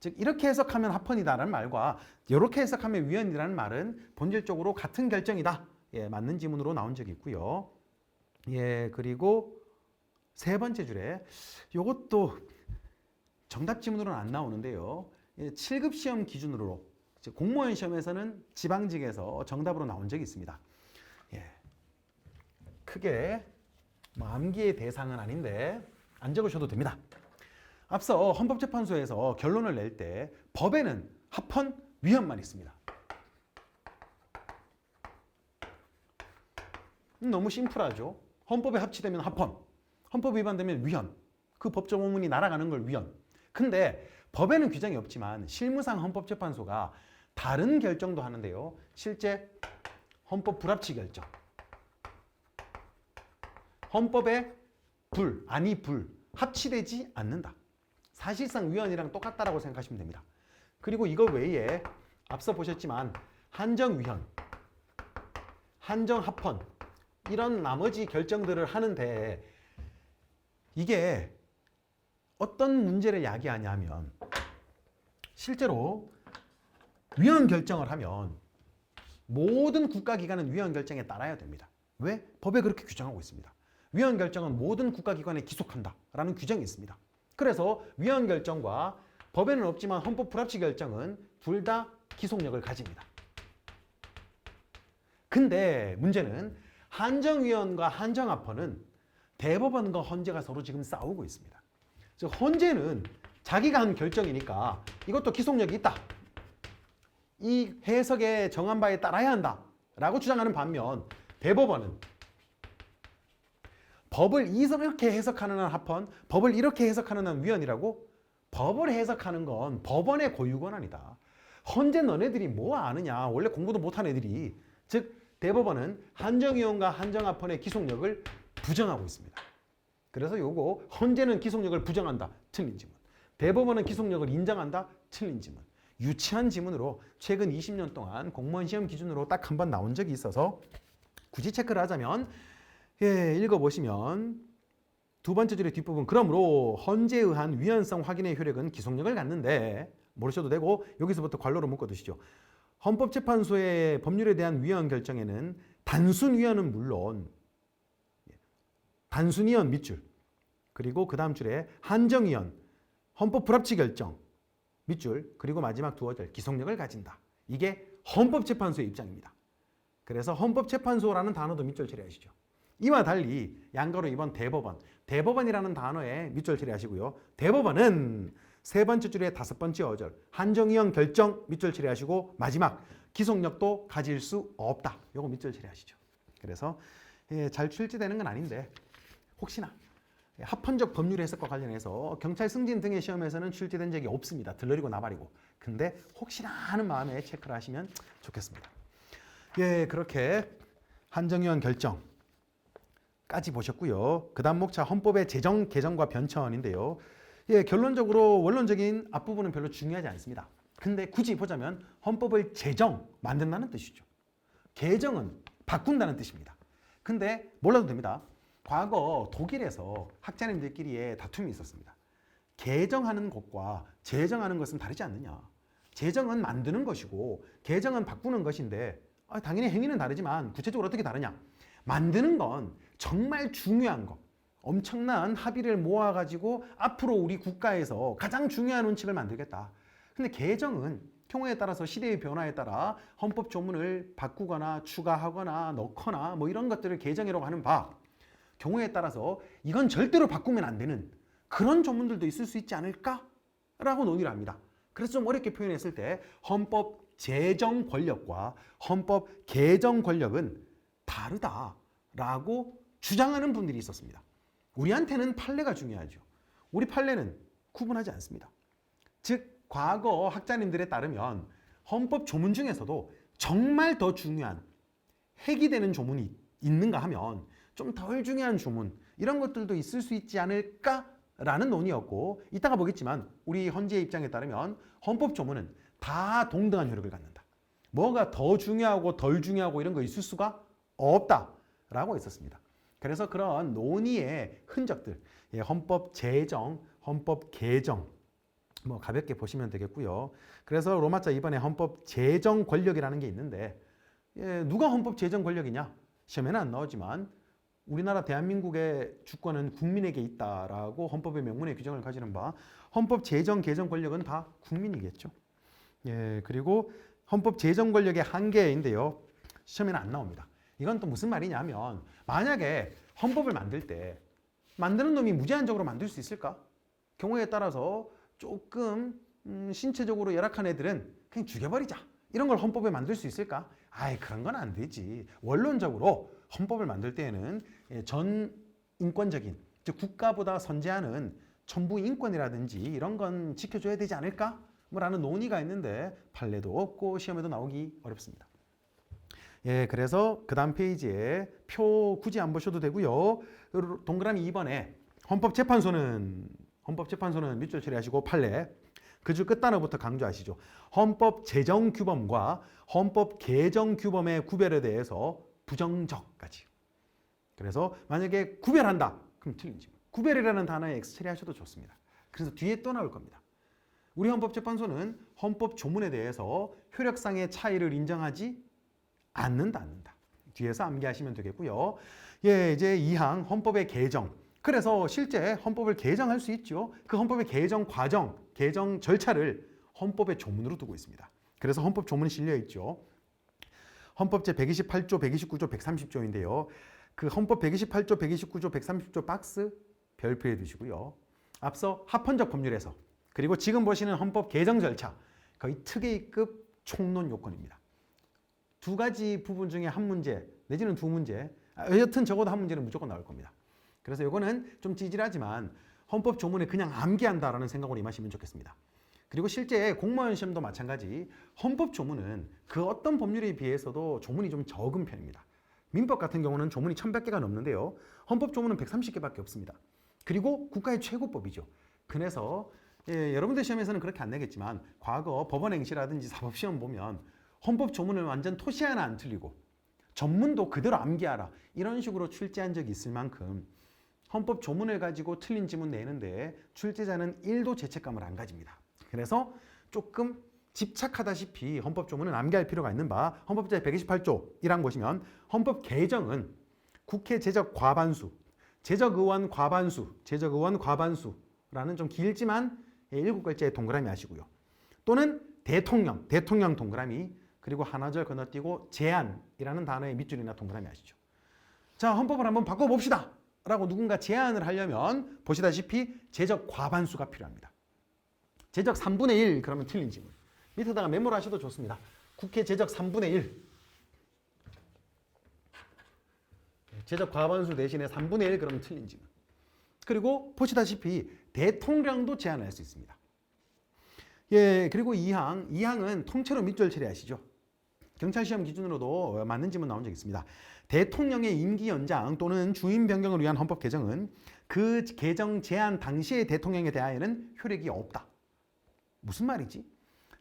즉 이렇게 해석하면 합헌이다라는 말과 이렇게 해석하면 위헌이라는 말은 본질적으로 같은 결정이다. 맞는 지문으로 나온 적이 있고요. 그리고 세 번째 줄에 이것도 정답 지문으로는 안 나오는데요. 7급 시험 기준으로 공무원 시험에서는 지방직에서 정답으로 나온 적이 있습니다. 예. 크게 뭐 암기의 대상은 아닌데 안 적으셔도 됩니다. 앞서 헌법재판소에서 결론을 낼 때 법에는 합헌, 위헌만 있습니다. 너무 심플하죠. 헌법에 합치되면 합헌, 헌법 위반되면 위헌. 그 법조문이 날아가는 걸 위헌. 근데 법에는 규정이 없지만 실무상 헌법재판소가 다른 결정도 하는데요. 실제 헌법 불합치 결정. 헌법에 아니 합치되지 않는다. 사실상 위헌이랑 똑같다라고 생각하시면 됩니다. 그리고 이거 외에 앞서 보셨지만 한정위헌, 한정합헌 이런 나머지 결정들을 하는데 이게 어떤 문제를 야기하냐면 실제로 위헌 결정을 하면 모든 국가기관은 위헌 결정에 따라야 됩니다. 왜? 법에 그렇게 규정하고 있습니다. 위헌 결정은 모든 국가기관에 기속한다라는 규정이 있습니다. 그래서 위헌 결정과 법에는 없지만 헌법 불합치 결정은 둘 다 기속력을 가집니다. 근데 문제는 한정위헌과 한정합헌은 대법원과 헌재가 서로 지금 싸우고 있습니다. 즉 헌재는 자기가 한 결정이니까 이것도 기속력이 있다. 이 해석에 정한 바에 따라야 한다라고 주장하는 반면 대법원은 법을 이렇게 해석하는 한 합헌, 법을 이렇게 해석하는 한 위헌이라고 법을 해석하는 건 법원의 고유 권한이다. 헌재 너네들이 뭐 아느냐. 원래 공부도 못한 애들이. 즉 대법원은 한정위헌과 한정합헌의 기속력을 부정하고 있습니다. 그래서 요거 헌재는 기속력을 부정한다. 틀린 지문. 대법원은 기속력을 인정한다. 틀린 지문. 유치한 지문으로 최근 20년 동안 공무원 시험 기준으로 딱 한 번 나온 적이 있어서 굳이 체크를 하자면 읽어보시면 두 번째 줄의 뒷부분 그러므로 헌재에 의한 위헌성 확인의 효력은 기속력을 갖는데 모르셔도 되고 여기서부터 괄호로 묶어두시죠. 헌법재판소의 법률에 대한 위헌 결정에는 단순 위헌은 물론 단순 위헌 밑줄 그리고 그 다음 줄에 한정 위헌, 헌법 불합치 결정 밑줄 그리고 마지막 두어 절 기속력을 가진다. 이게 헌법재판소의 입장입니다. 그래서 헌법재판소라는 단어도 밑줄 처리하시죠. 이와 달리 양가로 2번 대법원, 대법원이라는 단어에 밑줄 처리하시고요. 대법원은 세 번째 줄에 다섯 번째 어절 한정위헌 결정 밑줄 처리하시고 마지막 기속력도 가질 수 없다. 요거 밑줄 처리하시죠. 그래서 잘 출제되는 건 아닌데 혹시나 합헌적 법률 해석과 관련해서 경찰 승진 등의 시험에서는 출제된 적이 없습니다. 들러리고 나발이고. 근데 혹시나 하는 마음에 체크를 하시면 좋겠습니다. 그렇게 한정위헌 결정까지 보셨고요. 그 다음 목차 헌법의 제정, 개정과 변천인데요. 결론적으로 원론적인 앞부분은 별로 중요하지 않습니다. 근데 굳이 보자면 헌법을 제정, 만든다는 뜻이죠. 개정은 바꾼다는 뜻입니다. 근데 몰라도 됩니다. 과거 독일에서 학자님들끼리의 다툼이 있었습니다. 개정하는 것과 제정하는 것은 다르지 않느냐. 제정은 만드는 것이고 개정은 바꾸는 것인데 당연히 행위는 다르지만 구체적으로 어떻게 다르냐. 만드는 건 정말 중요한 것. 엄청난 합의를 모아가지고 앞으로 우리 국가에서 가장 중요한 원칙을 만들겠다. 근데 개정은 경우에 따라서 시대의 변화에 따라 헌법 조문을 바꾸거나 추가하거나 넣거나 뭐 이런 것들을 개정이라고 하는 바 경우에 따라서 이건 절대로 바꾸면 안 되는 그런 조문들도 있을 수 있지 않을까라고 논의를 합니다. 그래서 좀 어렵게 표현했을 때 헌법 제정 권력과 헌법 개정 권력은 다르다라고 주장하는 분들이 있었습니다. 우리한테는 판례가 중요하죠. 우리 판례는 구분하지 않습니다. 즉 과거 학자님들에 따르면 헌법 조문 중에서도 정말 더 중요한 핵이 되는 조문이 있는가 하면 좀 덜 중요한 조문 이런 것들도 있을 수 있지 않을까라는 논의였고 이따가 보겠지만 우리 헌재의 입장에 따르면 헌법 조문은 다 동등한 효력을 갖는다. 뭐가 더 중요하고 덜 중요하고 이런 거 있을 수가 없다라고 했었습니다. 그래서 그런 논의의 흔적들, 헌법 제정, 헌법 개정 뭐 가볍게 보시면 되겠고요. 그래서 로마자 이번에 헌법 제정 권력이라는 게 있는데 누가 헌법 제정 권력이냐? 시험에는 안 나오지만 우리나라 대한민국의 주권은 국민에게 있다라고 헌법의 명문의 규정을 가지는 바 헌법 제정 개정 권력은 다 국민이겠죠. 그리고 헌법 제정 권력의 한계인데요. 시험에는 안 나옵니다. 이건 또 무슨 말이냐면 만약에 헌법을 만들 때 만드는 놈이 무제한적으로 만들 수 있을까? 경우에 따라서 조금 신체적으로 열악한 애들은 그냥 죽여버리자. 이런 걸 헌법에 만들 수 있을까? 아이, 그런 건 안 되지. 원론적으로 헌법을 만들 때에는 전 인권적인, 즉 국가보다 선제하는 천부 인권이라든지 이런 건 지켜줘야 되지 않을까? 라는 논의가 있는데 판례도 없고 시험에도 나오기 어렵습니다. 예, 그래서 그 다음 페이지에 표 굳이 안 보셔도 되고요. 동그라미 2번에 헌법재판소는 밑줄 처리하시고 판례 그 줄 끝단어부터 강조하시죠. 헌법 제정 규범과 헌법 개정 규범의 구별에 대해서 부정적까지. 그래서 만약에 구별한다. 그럼 틀린 질문. 구별이라는 단어에 X 처리하셔도 좋습니다. 그래서 뒤에 또 나올 겁니다. 우리 헌법재판소는 헌법 조문에 대해서 효력상의 차이를 인정하지 않는다. 뒤에서 암기하시면 되겠고요. 예, 이제 2항 헌법의 개정. 그래서 실제 헌법을 개정할 수 있죠. 그 헌법의 개정 과정, 개정 절차를 헌법의 조문으로 두고 있습니다. 그래서 헌법 조문이 실려 있죠. 헌법 제128조, 129조, 130조인데요. 그 헌법 128조, 129조, 130조 박스 별표해 두시고요. 앞서 합헌적 법률에서 그리고 지금 보시는 헌법 개정 절차 거의 특혜급 총론 요건입니다. 두 가지 부분 중에 한 문제 내지는 두 문제, 여튼 적어도 한 문제는 무조건 나올 겁니다. 그래서 이거는 좀 찌질하지만 헌법 조문에 그냥 암기한다라는 생각으로 임하시면 좋겠습니다. 그리고 실제 공무원 시험도 마찬가지 헌법 조문은 그 어떤 법률에 비해서도 조문이 좀 적은 편입니다. 민법 같은 경우는 조문이 1100개가 넘는데요. 헌법 조문은 130개밖에 없습니다. 그리고 국가의 최고법이죠. 그래서 여러분들 시험에서는 그렇게 안 내겠지만 과거 법원행시라든지 사법시험 보면 헌법 조문을 완전 토시 하나 안 틀리고 전문도 그대로 암기하라 이런 식으로 출제한 적이 있을 만큼 헌법 조문을 가지고 틀린 지문 내는데 출제자는 1도 죄책감을 안 가집니다. 그래서 조금 집착하다시피 헌법 조문은 암기할 필요가 있는 바 헌법 제128조 1항 보시면 헌법 개정은 국회 제적 과반수, 제적의원 과반수라는 좀 길지만 7글자의 동그라미 하시고요. 또는 대통령 동그라미 그리고 하나절 건너뛰고 제안이라는 단어의 밑줄이나 동그라미 하시죠. 자, 헌법을 한번 바꿔봅시다 라고 누군가 제안을 하려면 보시다시피 제적 과반수가 필요합니다. 제적 3분의 1 그러면 틀린 질문. 밑에다가 메모를 하셔도 좋습니다. 국회 제적 3분의 1. 제적 과반수 대신에 3분의 1 그러면 틀린 질문. 그리고 보시다시피 대통령도 제안할 수 있습니다. 예, 그리고 2항은 통째로 밑줄 처리하시죠. 경찰시험 기준으로도 맞는 질문 나온 적이 있습니다. 대통령의 임기 연장 또는 주임 변경을 위한 헌법 개정은 그 개정 제안 당시의 대통령에 대하여는 효력이 없다. 무슨 말이지?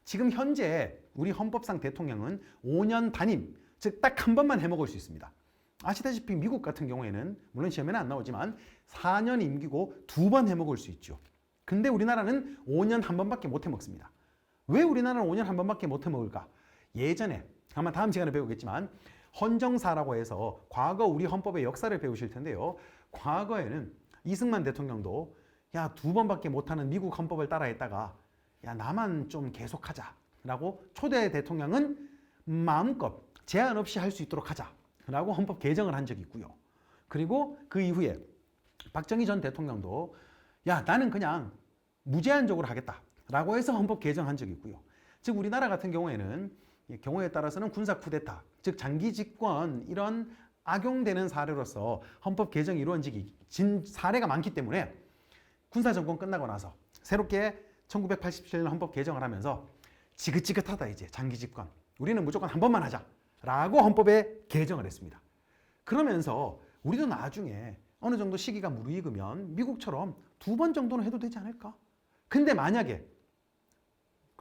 지금 현재 우리 헌법상 대통령은 5년 단임, 즉 딱 한 번만 해먹을 수 있습니다. 아시다시피 미국 같은 경우에는 물론 시험에는 안 나오지만 4년 임기고 2번 해먹을 수 있죠. 근데 우리나라는 5년 한 번밖에 못 해먹습니다. 왜 우리나라는 5년 한 번밖에 못 해먹을까? 예전에 아마 다음 시간에 배우겠지만 헌정사라고 해서 과거 우리 헌법의 역사를 배우실 텐데요. 과거에는 이승만 대통령도 야, 2번밖에 못하는 미국 헌법을 따라했다가 야, 나만 좀 계속하자라고 초대 대통령은 마음껏 제한 없이 할 수 있도록 하자라고 헌법 개정을 한 적이 있고요. 그리고 그 이후에 박정희 전 대통령도 야, 나는 그냥 무제한적으로 하겠다라고 해서 헌법 개정한 적이 있고요. 즉 우리나라 같은 경우에는 경우에 따라서는 군사 쿠데타, 즉 장기 집권 이런 악용되는 사례로서 헌법 개정이 이루어진 사례가 많기 때문에 군사 정권 끝나고 나서 새롭게 1987년 헌법 개정을 하면서 지긋지긋하다 이제 장기 집권. 우리는 무조건 한 번만 하자라고 헌법에 개정을 했습니다. 그러면서 우리도 나중에 어느 정도 시기가 무르익으면 미국처럼 2번 정도는 해도 되지 않을까? 근데 만약에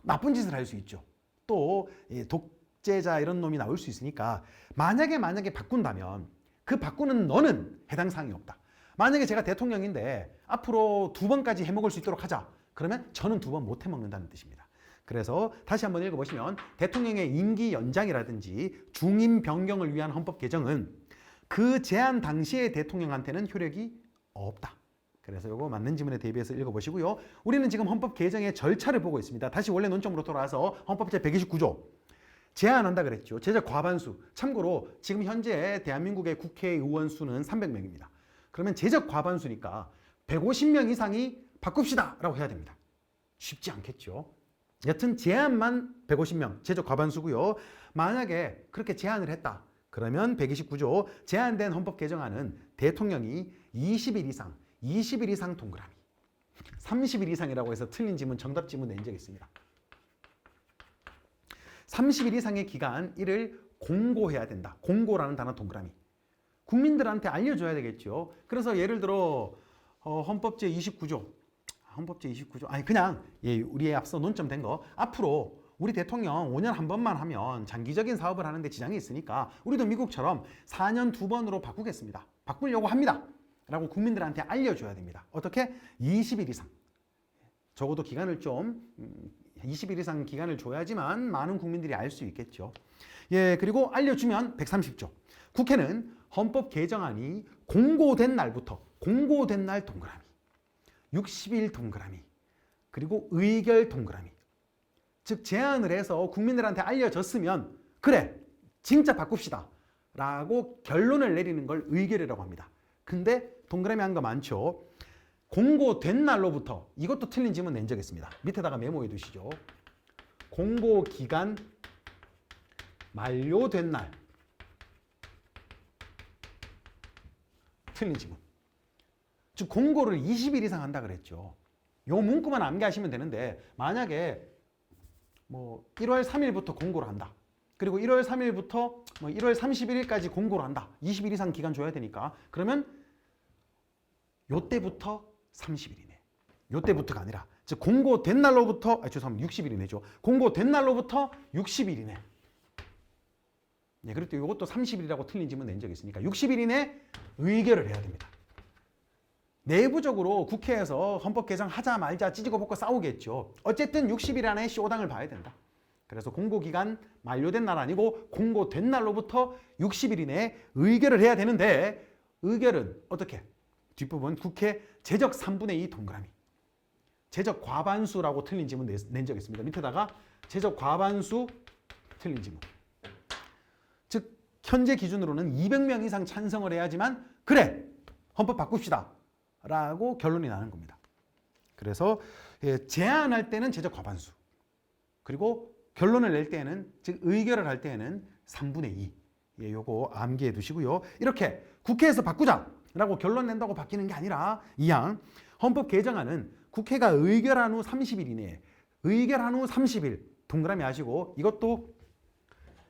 나쁜 짓을 할 수 있죠. 또 독재자 이런 놈이 나올 수 있으니까 만약에 바꾼다면 그 바꾸는 너는 해당 사항이 없다. 만약에 제가 대통령인데 앞으로 2번까지 해먹을 수 있도록 하자. 그러면 저는 2번 못 해먹는다는 뜻입니다. 그래서 다시 한번 읽어보시면 대통령의 임기 연장이라든지 중임 변경을 위한 헌법 개정은 그 제안 당시의 대통령한테는 효력이 없다. 그래서 이거 맞는 지문에 대비해서 읽어보시고요. 우리는 지금 헌법 개정의 절차를 보고 있습니다. 다시 원래 논점으로 돌아와서 헌법 제129조 제한한다 그랬죠. 제적 과반수. 참고로 지금 현재 대한민국의 국회의원 수는 300명입니다. 그러면 제적 과반수니까 150명 이상이 바꿉시다 라고 해야 됩니다. 쉽지 않겠죠. 여튼 제한만 150명, 제적 과반수고요. 만약에 그렇게 제한을 했다. 그러면 129조 제한된 헌법 개정안은 대통령이 20일 이상 동그라미. 30일 이상이라고 해서 틀린 지문, 정답 지문 낸 적이 있습니다. 30일 이상의 기간 이를 공고해야 된다. 공고라는 단어 동그라미. 국민들한테 알려줘야 되겠죠. 그래서 예를 들어 헌법 제29조 아니 그냥 우리의 앞서 논점된 거 앞으로 우리 대통령 5년 한 번만 하면 장기적인 사업을 하는데 지장이 있으니까 우리도 미국처럼 4년 2번으로 바꾸겠습니다. 바꾸려고 합니다. 라고 국민들한테 알려줘야 됩니다. 어떻게? 20일 이상. 적어도 기간을 좀 20일 이상 기간을 줘야지만 많은 국민들이 알 수 있겠죠. 예, 그리고 알려주면 130조. 국회는 헌법 개정안이 공고된 날부터 공고된 날 동그라미, 60일 동그라미, 그리고 의결 동그라미. 즉 제안을 해서 국민들한테 알려졌으면 그래 진짜 바꿉시다 라고 결론을 내리는 걸 의결이라고 합니다. 근데 동그라미 한 거 많죠. 공고된 날로부터 이것도 틀린 질문 낸 적 있습니다. 밑에다가 메모해 두시죠. 공고기간 만료된 날 틀린 질문. 즉 공고를 20일 이상 한다 그랬죠. 요 문구만 암기하시면 되는데 만약에 뭐 1월 3일부터 공고를 한다. 그리고 1월 3일부터 뭐 1월 31일까지 공고를 한다. 20일 이상 기간 줘야 되니까. 그러면 요때부터 30일이네. 요때부터가 아니라 즉 공고된 날로부터 죄송합니다. 60일이네죠. 공고된 날로부터 60일이네. 네, 그리고 또 이것도 30일이라고 틀린 질문 낸 적이 있으니까 60일 이내 의결을 해야 됩니다. 내부적으로 국회에서 헌법 개정 하자 말자 찌지고 볶고 싸우겠죠. 어쨌든 60일 안에 쇼당을 봐야 된다. 그래서 공고기간 만료된 날 아니고 공고된 날로부터 60일 이내에 의결을 해야 되는데 의결은 어떻게? 뒷부분 국회 제적 3분의 2 동그라미. 제적 과반수라고 틀린 질문 낸 적 있습니다. 밑에다가 제적 과반수 틀린 질문. 즉 현재 기준으로는 200명 이상 찬성을 해야지만 그래 헌법 바꿉시다 라고 결론이 나는 겁니다. 그래서 제안할 때는 제적 과반수 그리고 결론을 낼 때는 즉 의결을 할 때는 3분의 2 요거 암기해 두시고요. 이렇게 국회에서 바꾸자라고 결론 낸다고 바뀌는 게 아니라 이항 헌법 개정안은 국회가 의결한 후 30일 이내에 의결한 후 30일 동그라미 하시고 이것도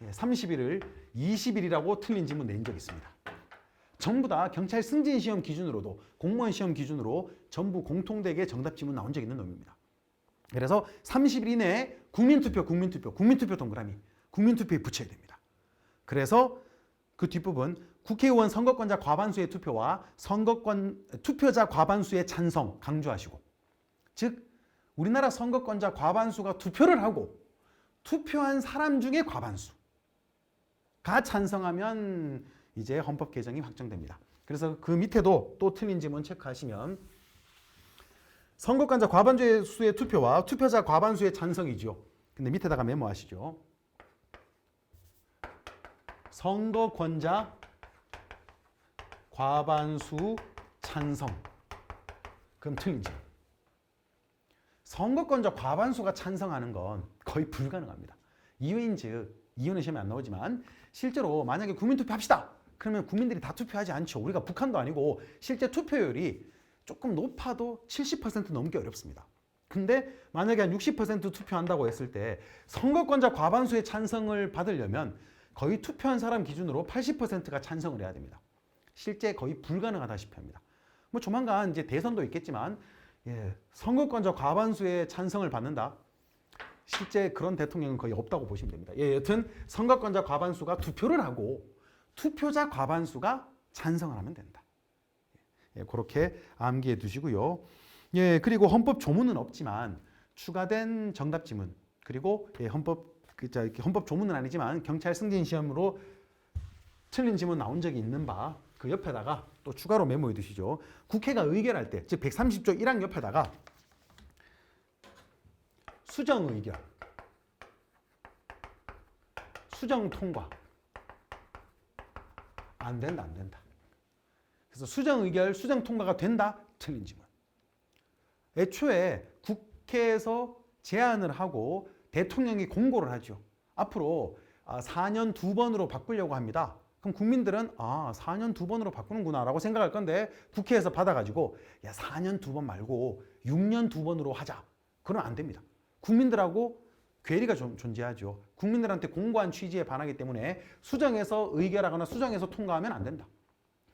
30일을 20일이라고 틀린 질문 낸 적 있습니다. 전부 다 경찰 승진 시험 기준으로도 공무원 시험 기준으로 전부 공통되게 정답 지문 나온 적 있는 놈입니다. 그래서 30일 이내에 국민투표 동그라미 국민투표에 붙여야 됩니다. 그래서 그 뒷부분 국회의원 선거권자 과반수의 투표와 투표자 과반수의 찬성 강조하시고 즉 우리나라 선거권자 과반수가 투표를 하고 투표한 사람 중에 과반수가 찬성하면 이제 헌법 개정이 확정됩니다. 그래서 그 밑에도 또 틀린 지문 체크하시면 선거권자 과반수의 투표와 투표자 과반수의 찬성이죠. 근데 밑에다가 메모하시죠. 선거권자 과반수 찬성. 그럼 틀린 질문. 선거권자 과반수가 찬성하는 건 거의 불가능합니다. 이유인즉 이유는 시험에 안 나오지만 실제로 만약에 국민투표 합시다. 그러면 국민들이 다 투표하지 않죠. 우리가 북한도 아니고 실제 투표율이 조금 높아도 70% 넘기 어렵습니다. 근데 만약에 한 60% 투표한다고 했을 때 선거권자 과반수의 찬성을 받으려면 거의 투표한 사람 기준으로 80%가 찬성을 해야 됩니다. 실제 거의 불가능하다시피 합니다. 뭐 조만간 이제 대선도 있겠지만 선거권자 과반수의 찬성을 받는다. 실제 그런 대통령은 거의 없다고 보시면 됩니다. 여튼 선거권자 과반수가 투표를 하고 투표자 과반수가 찬성을 하면 된다. 그렇게 암기해 두시고요. 그리고 헌법 조문은 없지만 추가된 정답 지문 그리고 헌법 조문은 아니지만 경찰 승진 시험으로 틀린 지문 나온 적이 있는 바 그 옆에다가 또 추가로 메모해 두시죠. 국회가 의결할 때, 즉 130조 1항 옆에다가 수정 의결, 수정 통과. 안 된다, 안 된다. 그래서 수정 의결, 수정 통과가 된다? 틀린 지문. 애초에 국회에서 제안을 하고 대통령이 공고를 하죠. 앞으로 4년 2번으로 바꾸려고 합니다. 그럼 국민들은 4년 2번으로 바꾸는구나 라고 생각할 건데 국회에서 받아가지고 4년 2번 말고 6년 2번으로 하자. 그러면 안 됩니다. 국민들하고 괴리가 존재하죠. 국민들한테 공고한 취지에 반하기 때문에 수정해서 의결하거나 수정해서 통과하면 안 된다.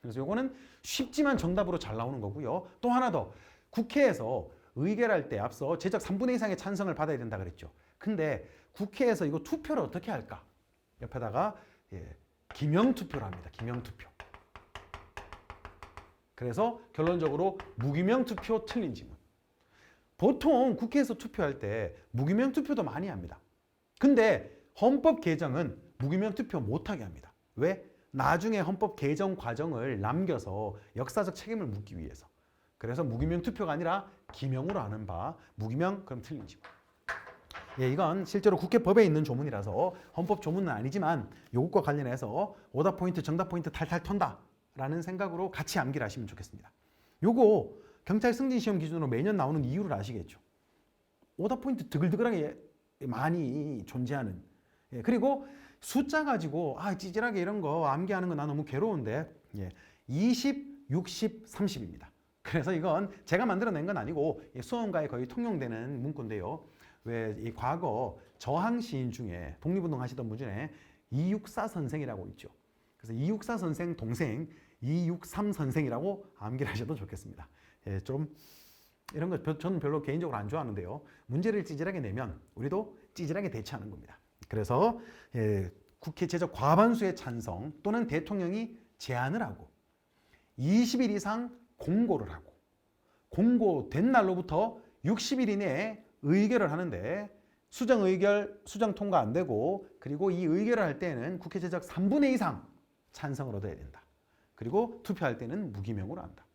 그래서 이거는 쉽지만 정답으로 잘 나오는 거고요. 또 하나 더, 국회에서 의결할 때 앞서 제적 3분의 2 이상의 찬성을 받아야 된다 그랬죠. 근데 국회에서 이거 투표를 어떻게 할까? 옆에다가 기명투표를 합니다. 기명투표. 그래서 결론적으로 무기명투표 틀린 지문. 보통 국회에서 투표할 때 무기명투표도 많이 합니다. 근데 헌법 개정은 무기명투표 못하게 합니다. 왜? 나중에 헌법 개정 과정을 남겨서 역사적 책임을 묻기 위해서. 그래서 무기명투표가 아니라 기명으로 하는 바, 무기명 그럼 틀린 지문. 이건 실제로 국회법에 있는 조문이라서 헌법 조문은 아니지만 이것과 관련해서 오답 포인트, 정답 포인트 탈탈 턴다 라는 생각으로 같이 암기를 하시면 좋겠습니다. 요거 경찰 승진 시험 기준으로 매년 나오는 이유를 아시겠죠? 오답 포인트 드글드글하게 많이 존재하는. 그리고 숫자 가지고 찌질하게 이런 거 암기하는 거 나 너무 괴로운데 20, 60, 30입니다. 그래서 이건 제가 만들어낸 건 아니고 수험가에 거의 통용되는 문구인데요. 왜 이 과거 저항 시인 중에 독립운동 하시던 분 중에 이육사 선생이라고 있죠. 그래서 이육사 선생 동생 263 선생이라고 암기를 하셔도 좋겠습니다. 좀 이런 거 저는 별로 개인적으로 안 좋아하는데요. 문제를 찌질하게 내면 우리도 찌질하게 대처하는 겁니다. 그래서 국회 제적 과반수의 찬성 또는 대통령이 제안을 하고 20일 이상 공고를 하고 공고된 날로부터 60일 이내에 의결을 하는데 수정 의결, 수정 통과 안 되고 그리고 이 의결을 할 때는 국회 제적 3분의 2 이상 찬성을 얻어야 된다. 그리고 투표할 때는 무기명으로 한다.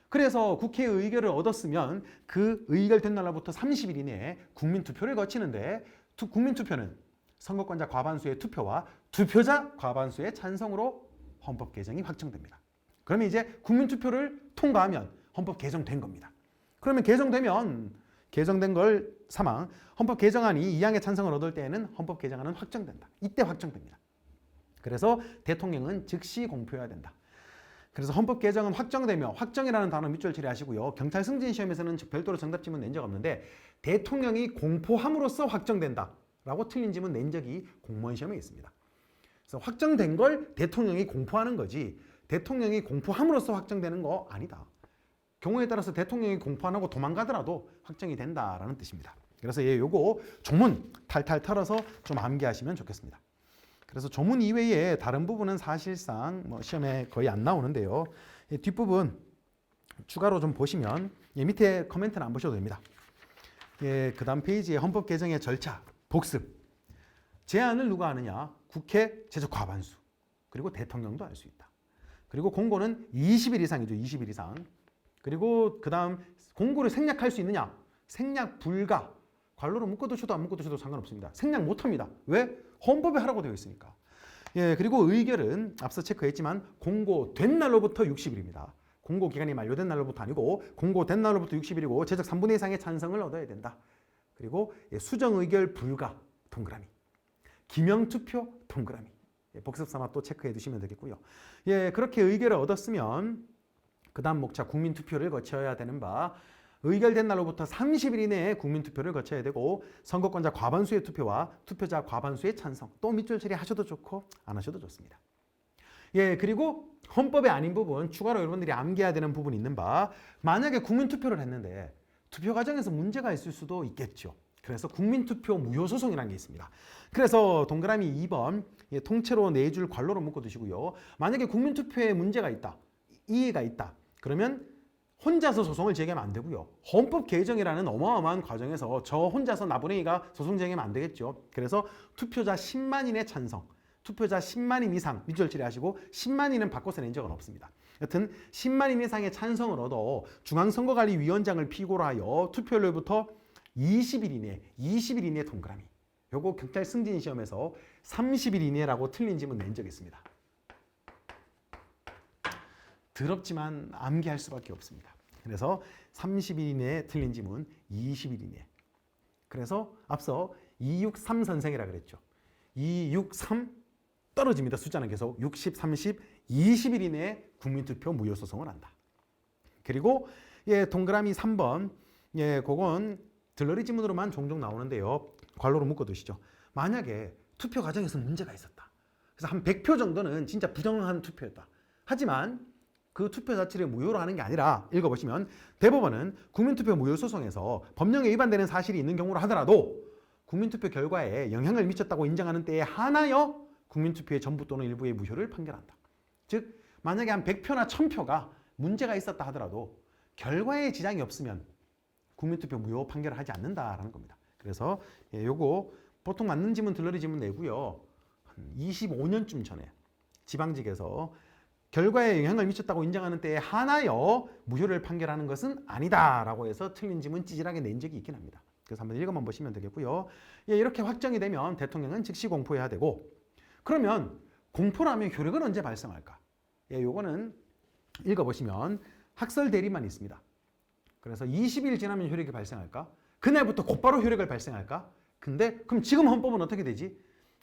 그래서 국회 의결을 얻었으면 그 의결된 날로부터 30일 이내에 국민투표를 거치는데 국민투표는 선거권자 과반수의 투표와 투표자 과반수의 찬성으로 헌법 개정이 확정됩니다. 그러면 이제 국민투표를 통과하면 헌법 개정된 겁니다. 그러면 개정된 걸 사망 헌법 개정안이 2항의 찬성을 얻을 때에는 헌법 개정안은 확정된다. 이때 확정됩니다. 그래서 대통령은 즉시 공표해야 된다. 그래서 헌법 개정은 확정되며 확정이라는 단어 밑줄 처리하시고요. 경찰 승진 시험에서는 별도로 정답 지문 낸 적 없는데 대통령이 공포함으로써 확정된다라고 틀린 지문 낸 적이 공무원 시험에 있습니다. 그래서 확정된 걸 대통령이 공포하는 거지 대통령이 공포함으로써 확정되는 거 아니다. 경우에 따라서 대통령이 공포 안 하고 도망가더라도 확정이 된다라는 뜻입니다. 그래서 요거 조문 탈탈 털어서 좀 암기하시면 좋겠습니다. 그래서 조문 이외에 다른 부분은 사실상 시험에 거의 안 나오는데요. 뒷부분 추가로 좀 보시면 밑에 코멘트는 안 보셔도 됩니다. 그 다음 페이지에 헌법 개정의 절차, 복습. 제안을 누가 하느냐? 국회 제적 과반수. 그리고 대통령도 할 수 있다. 그리고 공고는 20일 이상이죠. 20일 이상. 그리고 그 다음 공고를 생략할 수 있느냐? 생략 불가. 관로로 묶어도 쳐도 안 묶어도 쳐도 상관없습니다. 생략 못합니다. 왜? 헌법에 하라고 되어 있으니까. 그리고 의결은 앞서 체크했지만 공고된 날로부터 60일입니다. 공고 기간이 만료된 날로부터 아니고 공고된 날로부터 60일이고 제적 3분의 2 이상의 찬성을 얻어야 된다. 그리고 수정 의결 불가 동그라미. 기명투표 동그라미. 복습 삼아 또 체크해 두시면 되겠고요. 그렇게 의결을 얻었으면 그 다음 목차 국민투표를 거쳐야 되는 바 의결된 날로부터 30일 이내에 국민투표를 거쳐야 되고 선거권자 과반수의 투표와 투표자 과반수의 찬성 또 밑줄 처리하셔도 좋고 안 하셔도 좋습니다. 그리고 헌법에 아닌 부분 추가로 여러분들이 암기해야 되는 부분이 있는 바 만약에 국민투표를 했는데 투표 과정에서 문제가 있을 수도 있겠죠. 그래서 국민투표 무효소송이라는 게 있습니다. 그래서 동그라미 2번 통째로 4줄 괄호로 묶어두시고요. 만약에 국민투표에 문제가 있다, 이의가 있다. 그러면 혼자서 소송을 제기하면 안 되고요. 헌법 개정이라는 어마어마한 과정에서 저 혼자서 나부랭이가 소송 제기하면 안 되겠죠. 그래서 투표자 10만인의 찬성, 투표자 10만인 이상 밑줄 처리하시고 10만인은 바꿔서 낸 적은 없습니다. 여튼 10만인 이상의 찬성을 얻어 중앙선거관리위원장을 피고로 하여 투표일로부터 20일 이내 동그라미. 요거 경찰 승진 시험에서 30일 이내라고 틀린 지문 낸 적이 있습니다. 더럽지만 암기할 수밖에 없습니다. 그래서 30일 이내에 틀린 지문 20일 이내. 그래서 앞서 263 선생이라 그랬죠. 263 떨어집니다. 숫자는 계속 60, 30, 20일 이내에 국민투표 무효소송을 한다. 그리고 동그라미 3번 그건 들러리 지문으로만 종종 나오는데요. 괄호로 묶어두시죠. 만약에 투표 과정에서 문제가 있었다. 그래서 한 100표 정도는 진짜 부정한 투표였다. 하지만 그 투표 자체를 무효로 하는 게 아니라 읽어보시면 대법원은 국민투표 무효소송에서 법령에 위반되는 사실이 있는 경우로 하더라도 국민투표 결과에 영향을 미쳤다고 인정하는 때에 한하여 국민투표의 전부 또는 일부의 무효를 판결한다. 즉 만약에 한 100표나 1000표가 문제가 있었다 하더라도 결과에 지장이 없으면 국민투표 무효 판결을 하지 않는다라는 겁니다. 그래서 요거 보통 맞는 지문 들러리 지문 내고요. 한 25년쯤 전에 지방직에서 결과에 영향을 미쳤다고 인정하는 때에 한하여 무효를 판결하는 것은 아니다라고 해서 틀린 지문 찌질하게 낸 적이 있긴 합니다. 그래서 한번 읽어만 보시면 되겠고요. 이렇게 확정이 되면 대통령은 즉시 공포해야 되고 그러면 공포를 하면 효력은 언제 발생할까? 요거는 읽어보시면 학설 대리만 있습니다. 그래서 20일 지나면 효력이 발생할까? 그날부터 곧바로 효력을 발생할까? 근데 그럼 지금 헌법은 어떻게 되지?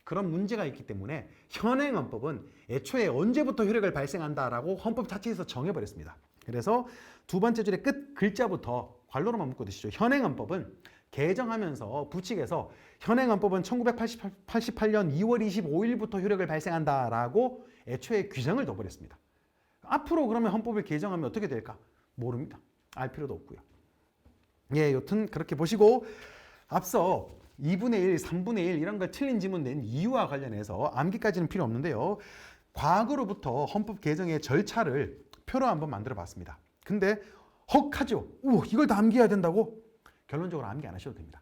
그런 문제가 있기 때문에 현행 헌법은 애초에 언제부터 효력을 발생한다라고 헌법 자체에서 정해버렸습니다. 그래서 두 번째 줄의 끝 글자부터 괄호로만 묶어두시죠. 현행 헌법은 개정하면서 부칙에서 현행 헌법은 1988년 2월 25일부터 효력을 발생한다라고 애초에 규정을 둬버렸습니다. 앞으로 그러면 헌법을 개정하면 어떻게 될까? 모릅니다. 알 필요도 없고요. 여튼 그렇게 보시고 앞서 2분의 1, 3분의 1 이런 걸 틀린 지문 낸 이유와 관련해서 암기까지는 필요 없는데요. 과거로부터 헌법 개정의 절차를 표로 한번 만들어 봤습니다. 근데 헉하죠. 이걸 다 암기해야 된다고? 결론적으로 암기 안 하셔도 됩니다.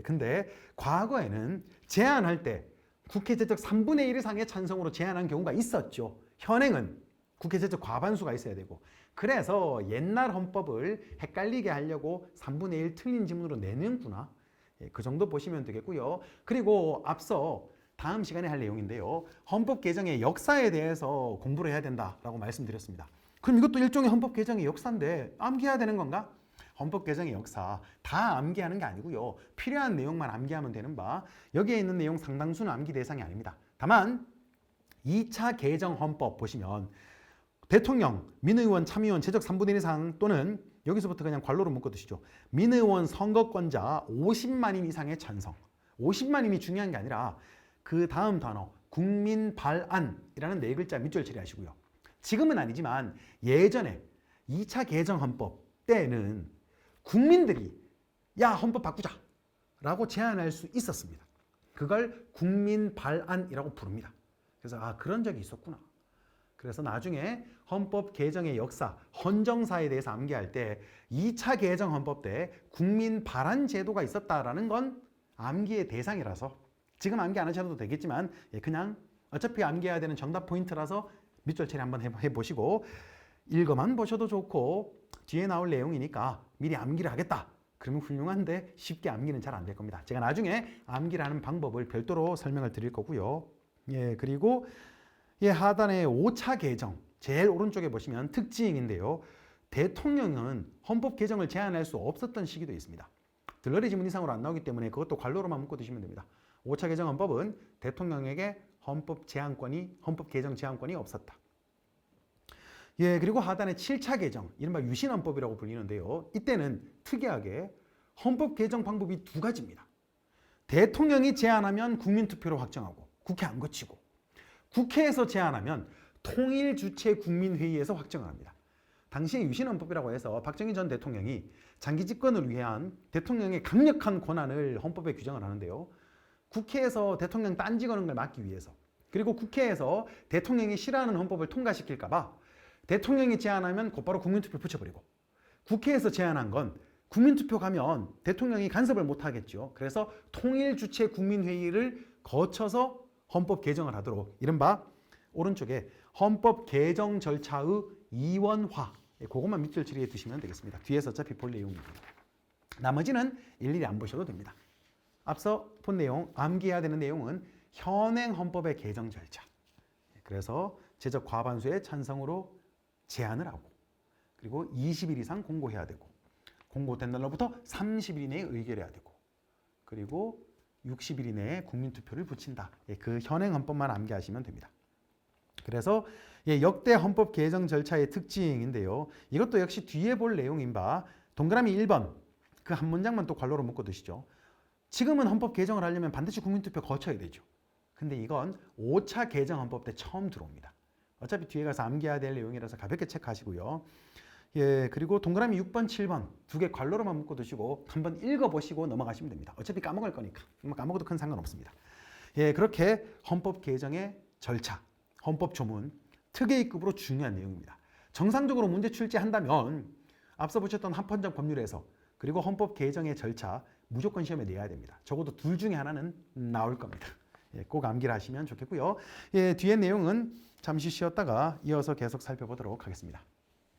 근데 과거에는 제안할 때 국회 제적 3분의 1 이상의 찬성으로 제안한 경우가 있었죠. 현행은 국회 제적 과반수가 있어야 되고 그래서 옛날 헌법을 헷갈리게 하려고 3분의 1 틀린 지문으로 내는구나. 그 정도 보시면 되겠고요. 그리고 앞서 다음 시간에 할 내용인데요. 헌법 개정의 역사에 대해서 공부를 해야 된다라고 말씀드렸습니다. 그럼 이것도 일종의 헌법 개정의 역사인데 암기해야 되는 건가? 헌법 개정의 역사 다 암기하는 게 아니고요. 필요한 내용만 암기하면 되는 바 여기에 있는 내용 상당수는 암기 대상이 아닙니다. 다만 2차 개정 헌법 보시면 대통령, 민의원, 참의원 최적 3분의 1 이상 또는 여기서부터 그냥 괄호로 묶어두시죠. 민의원 선거권자 50만인 이상의 찬성. 50만인이 중요한 게 아니라 그 다음 단어 국민 발안이라는 네 글자 밑줄 처리하시고요. 지금은 아니지만 예전에 2차 개정 헌법 때는 국민들이 야 헌법 바꾸자 라고 제안할 수 있었습니다. 그걸 국민 발안이라고 부릅니다. 그래서 그런 적이 있었구나. 그래서 나중에 헌법 개정의 역사, 헌정사에 대해서 암기할 때 2차 개정 헌법 때 국민 발안 제도가 있었다라는 건 암기의 대상이라서 지금 암기 안 하셔도 되겠지만 그냥 어차피 암기해야 되는 정답 포인트라서 밑줄 처리 한번 해보시고 읽어만 보셔도 좋고 뒤에 나올 내용이니까 미리 암기를 하겠다. 그러면 훌륭한데 쉽게 암기는 잘 안 될 겁니다. 제가 나중에 암기를 하는 방법을 별도로 설명을 드릴 거고요. 그리고 하단에 5차 개정 제일 오른쪽에 보시면 특징인데요. 대통령은 헌법 개정을 제안할 수 없었던 시기도 있습니다. 들러리 지문 이상으로 안 나오기 때문에 그것도 괄호로만 묶어 두시면 됩니다. 5차 개정 헌법은 대통령에게 헌법 개정 제안권이 없었다. 그리고 하단에 7차 개정, 이른바 유신헌법이라고 불리는데요. 이때는 특이하게 헌법 개정 방법이 두 가지입니다. 대통령이 제안하면 국민투표로 확정하고 국회 안 거치고 국회에서 제안하면 통일주체 국민회의에서 확정을 합니다. 당시에 유신헌법이라고 해서 박정희 전 대통령이 장기 집권을 위한 대통령의 강력한 권한을 헌법에 규정을 하는데요. 국회에서 대통령 딴지 거는 걸 막기 위해서 그리고 국회에서 대통령이 싫어하는 헌법을 통과시킬까 봐 대통령이 제안하면 곧바로 국민투표 붙여버리고 국회에서 제안한 건 국민투표 가면 대통령이 간섭을 못하겠죠. 그래서 통일주체 국민회의를 거쳐서 헌법 개정을 하도록 이른바 오른쪽에 헌법 개정 절차의 이원화 그것만 밑줄 처리해 두시면 되겠습니다. 뒤에서 어차피 볼 내용이고요. 나머지는 일일이 안 보셔도 됩니다. 앞서 본 내용, 암기해야 되는 내용은 현행 헌법의 개정 절차. 그래서 제적 과반수의 찬성으로 제안을 하고 그리고 20일 이상 공고해야 되고 공고된 날로부터 30일 이내에 의결해야 되고 그리고 60일 이내에 국민투표를 붙인다. 그 현행 헌법만 암기하시면 됩니다. 그래서 역대 헌법 개정 절차의 특징인데요. 이것도 역시 뒤에 볼 내용인 바 동그라미 1번 그 한 문장만 또 괄호로 묶어 두시죠. 지금은 헌법 개정을 하려면 반드시 국민투표 거쳐야 되죠. 근데 이건 5차 개정 헌법 때 처음 들어옵니다. 어차피 뒤에 가서 암기해야 될 내용이라서 가볍게 체크하시고요. 그리고 동그라미 6번, 7번 두 개 괄호로만 묶어 두시고 한번 읽어보시고 넘어가시면 됩니다. 어차피 까먹을 거니까. 까먹어도 큰 상관없습니다. 그렇게 헌법 개정의 절차, 헌법 조문, 특혜급으로 중요한 내용입니다. 정상적으로 문제 출제한다면 앞서 보셨던 합헌적 법률에서 그리고 헌법 개정의 절차 무조건 시험에 내야 됩니다. 적어도 둘 중에 하나는 나올 겁니다. 꼭 암기를 하시면 좋겠고요. 뒤에 내용은 잠시 쉬었다가 이어서 계속 살펴보도록 하겠습니다.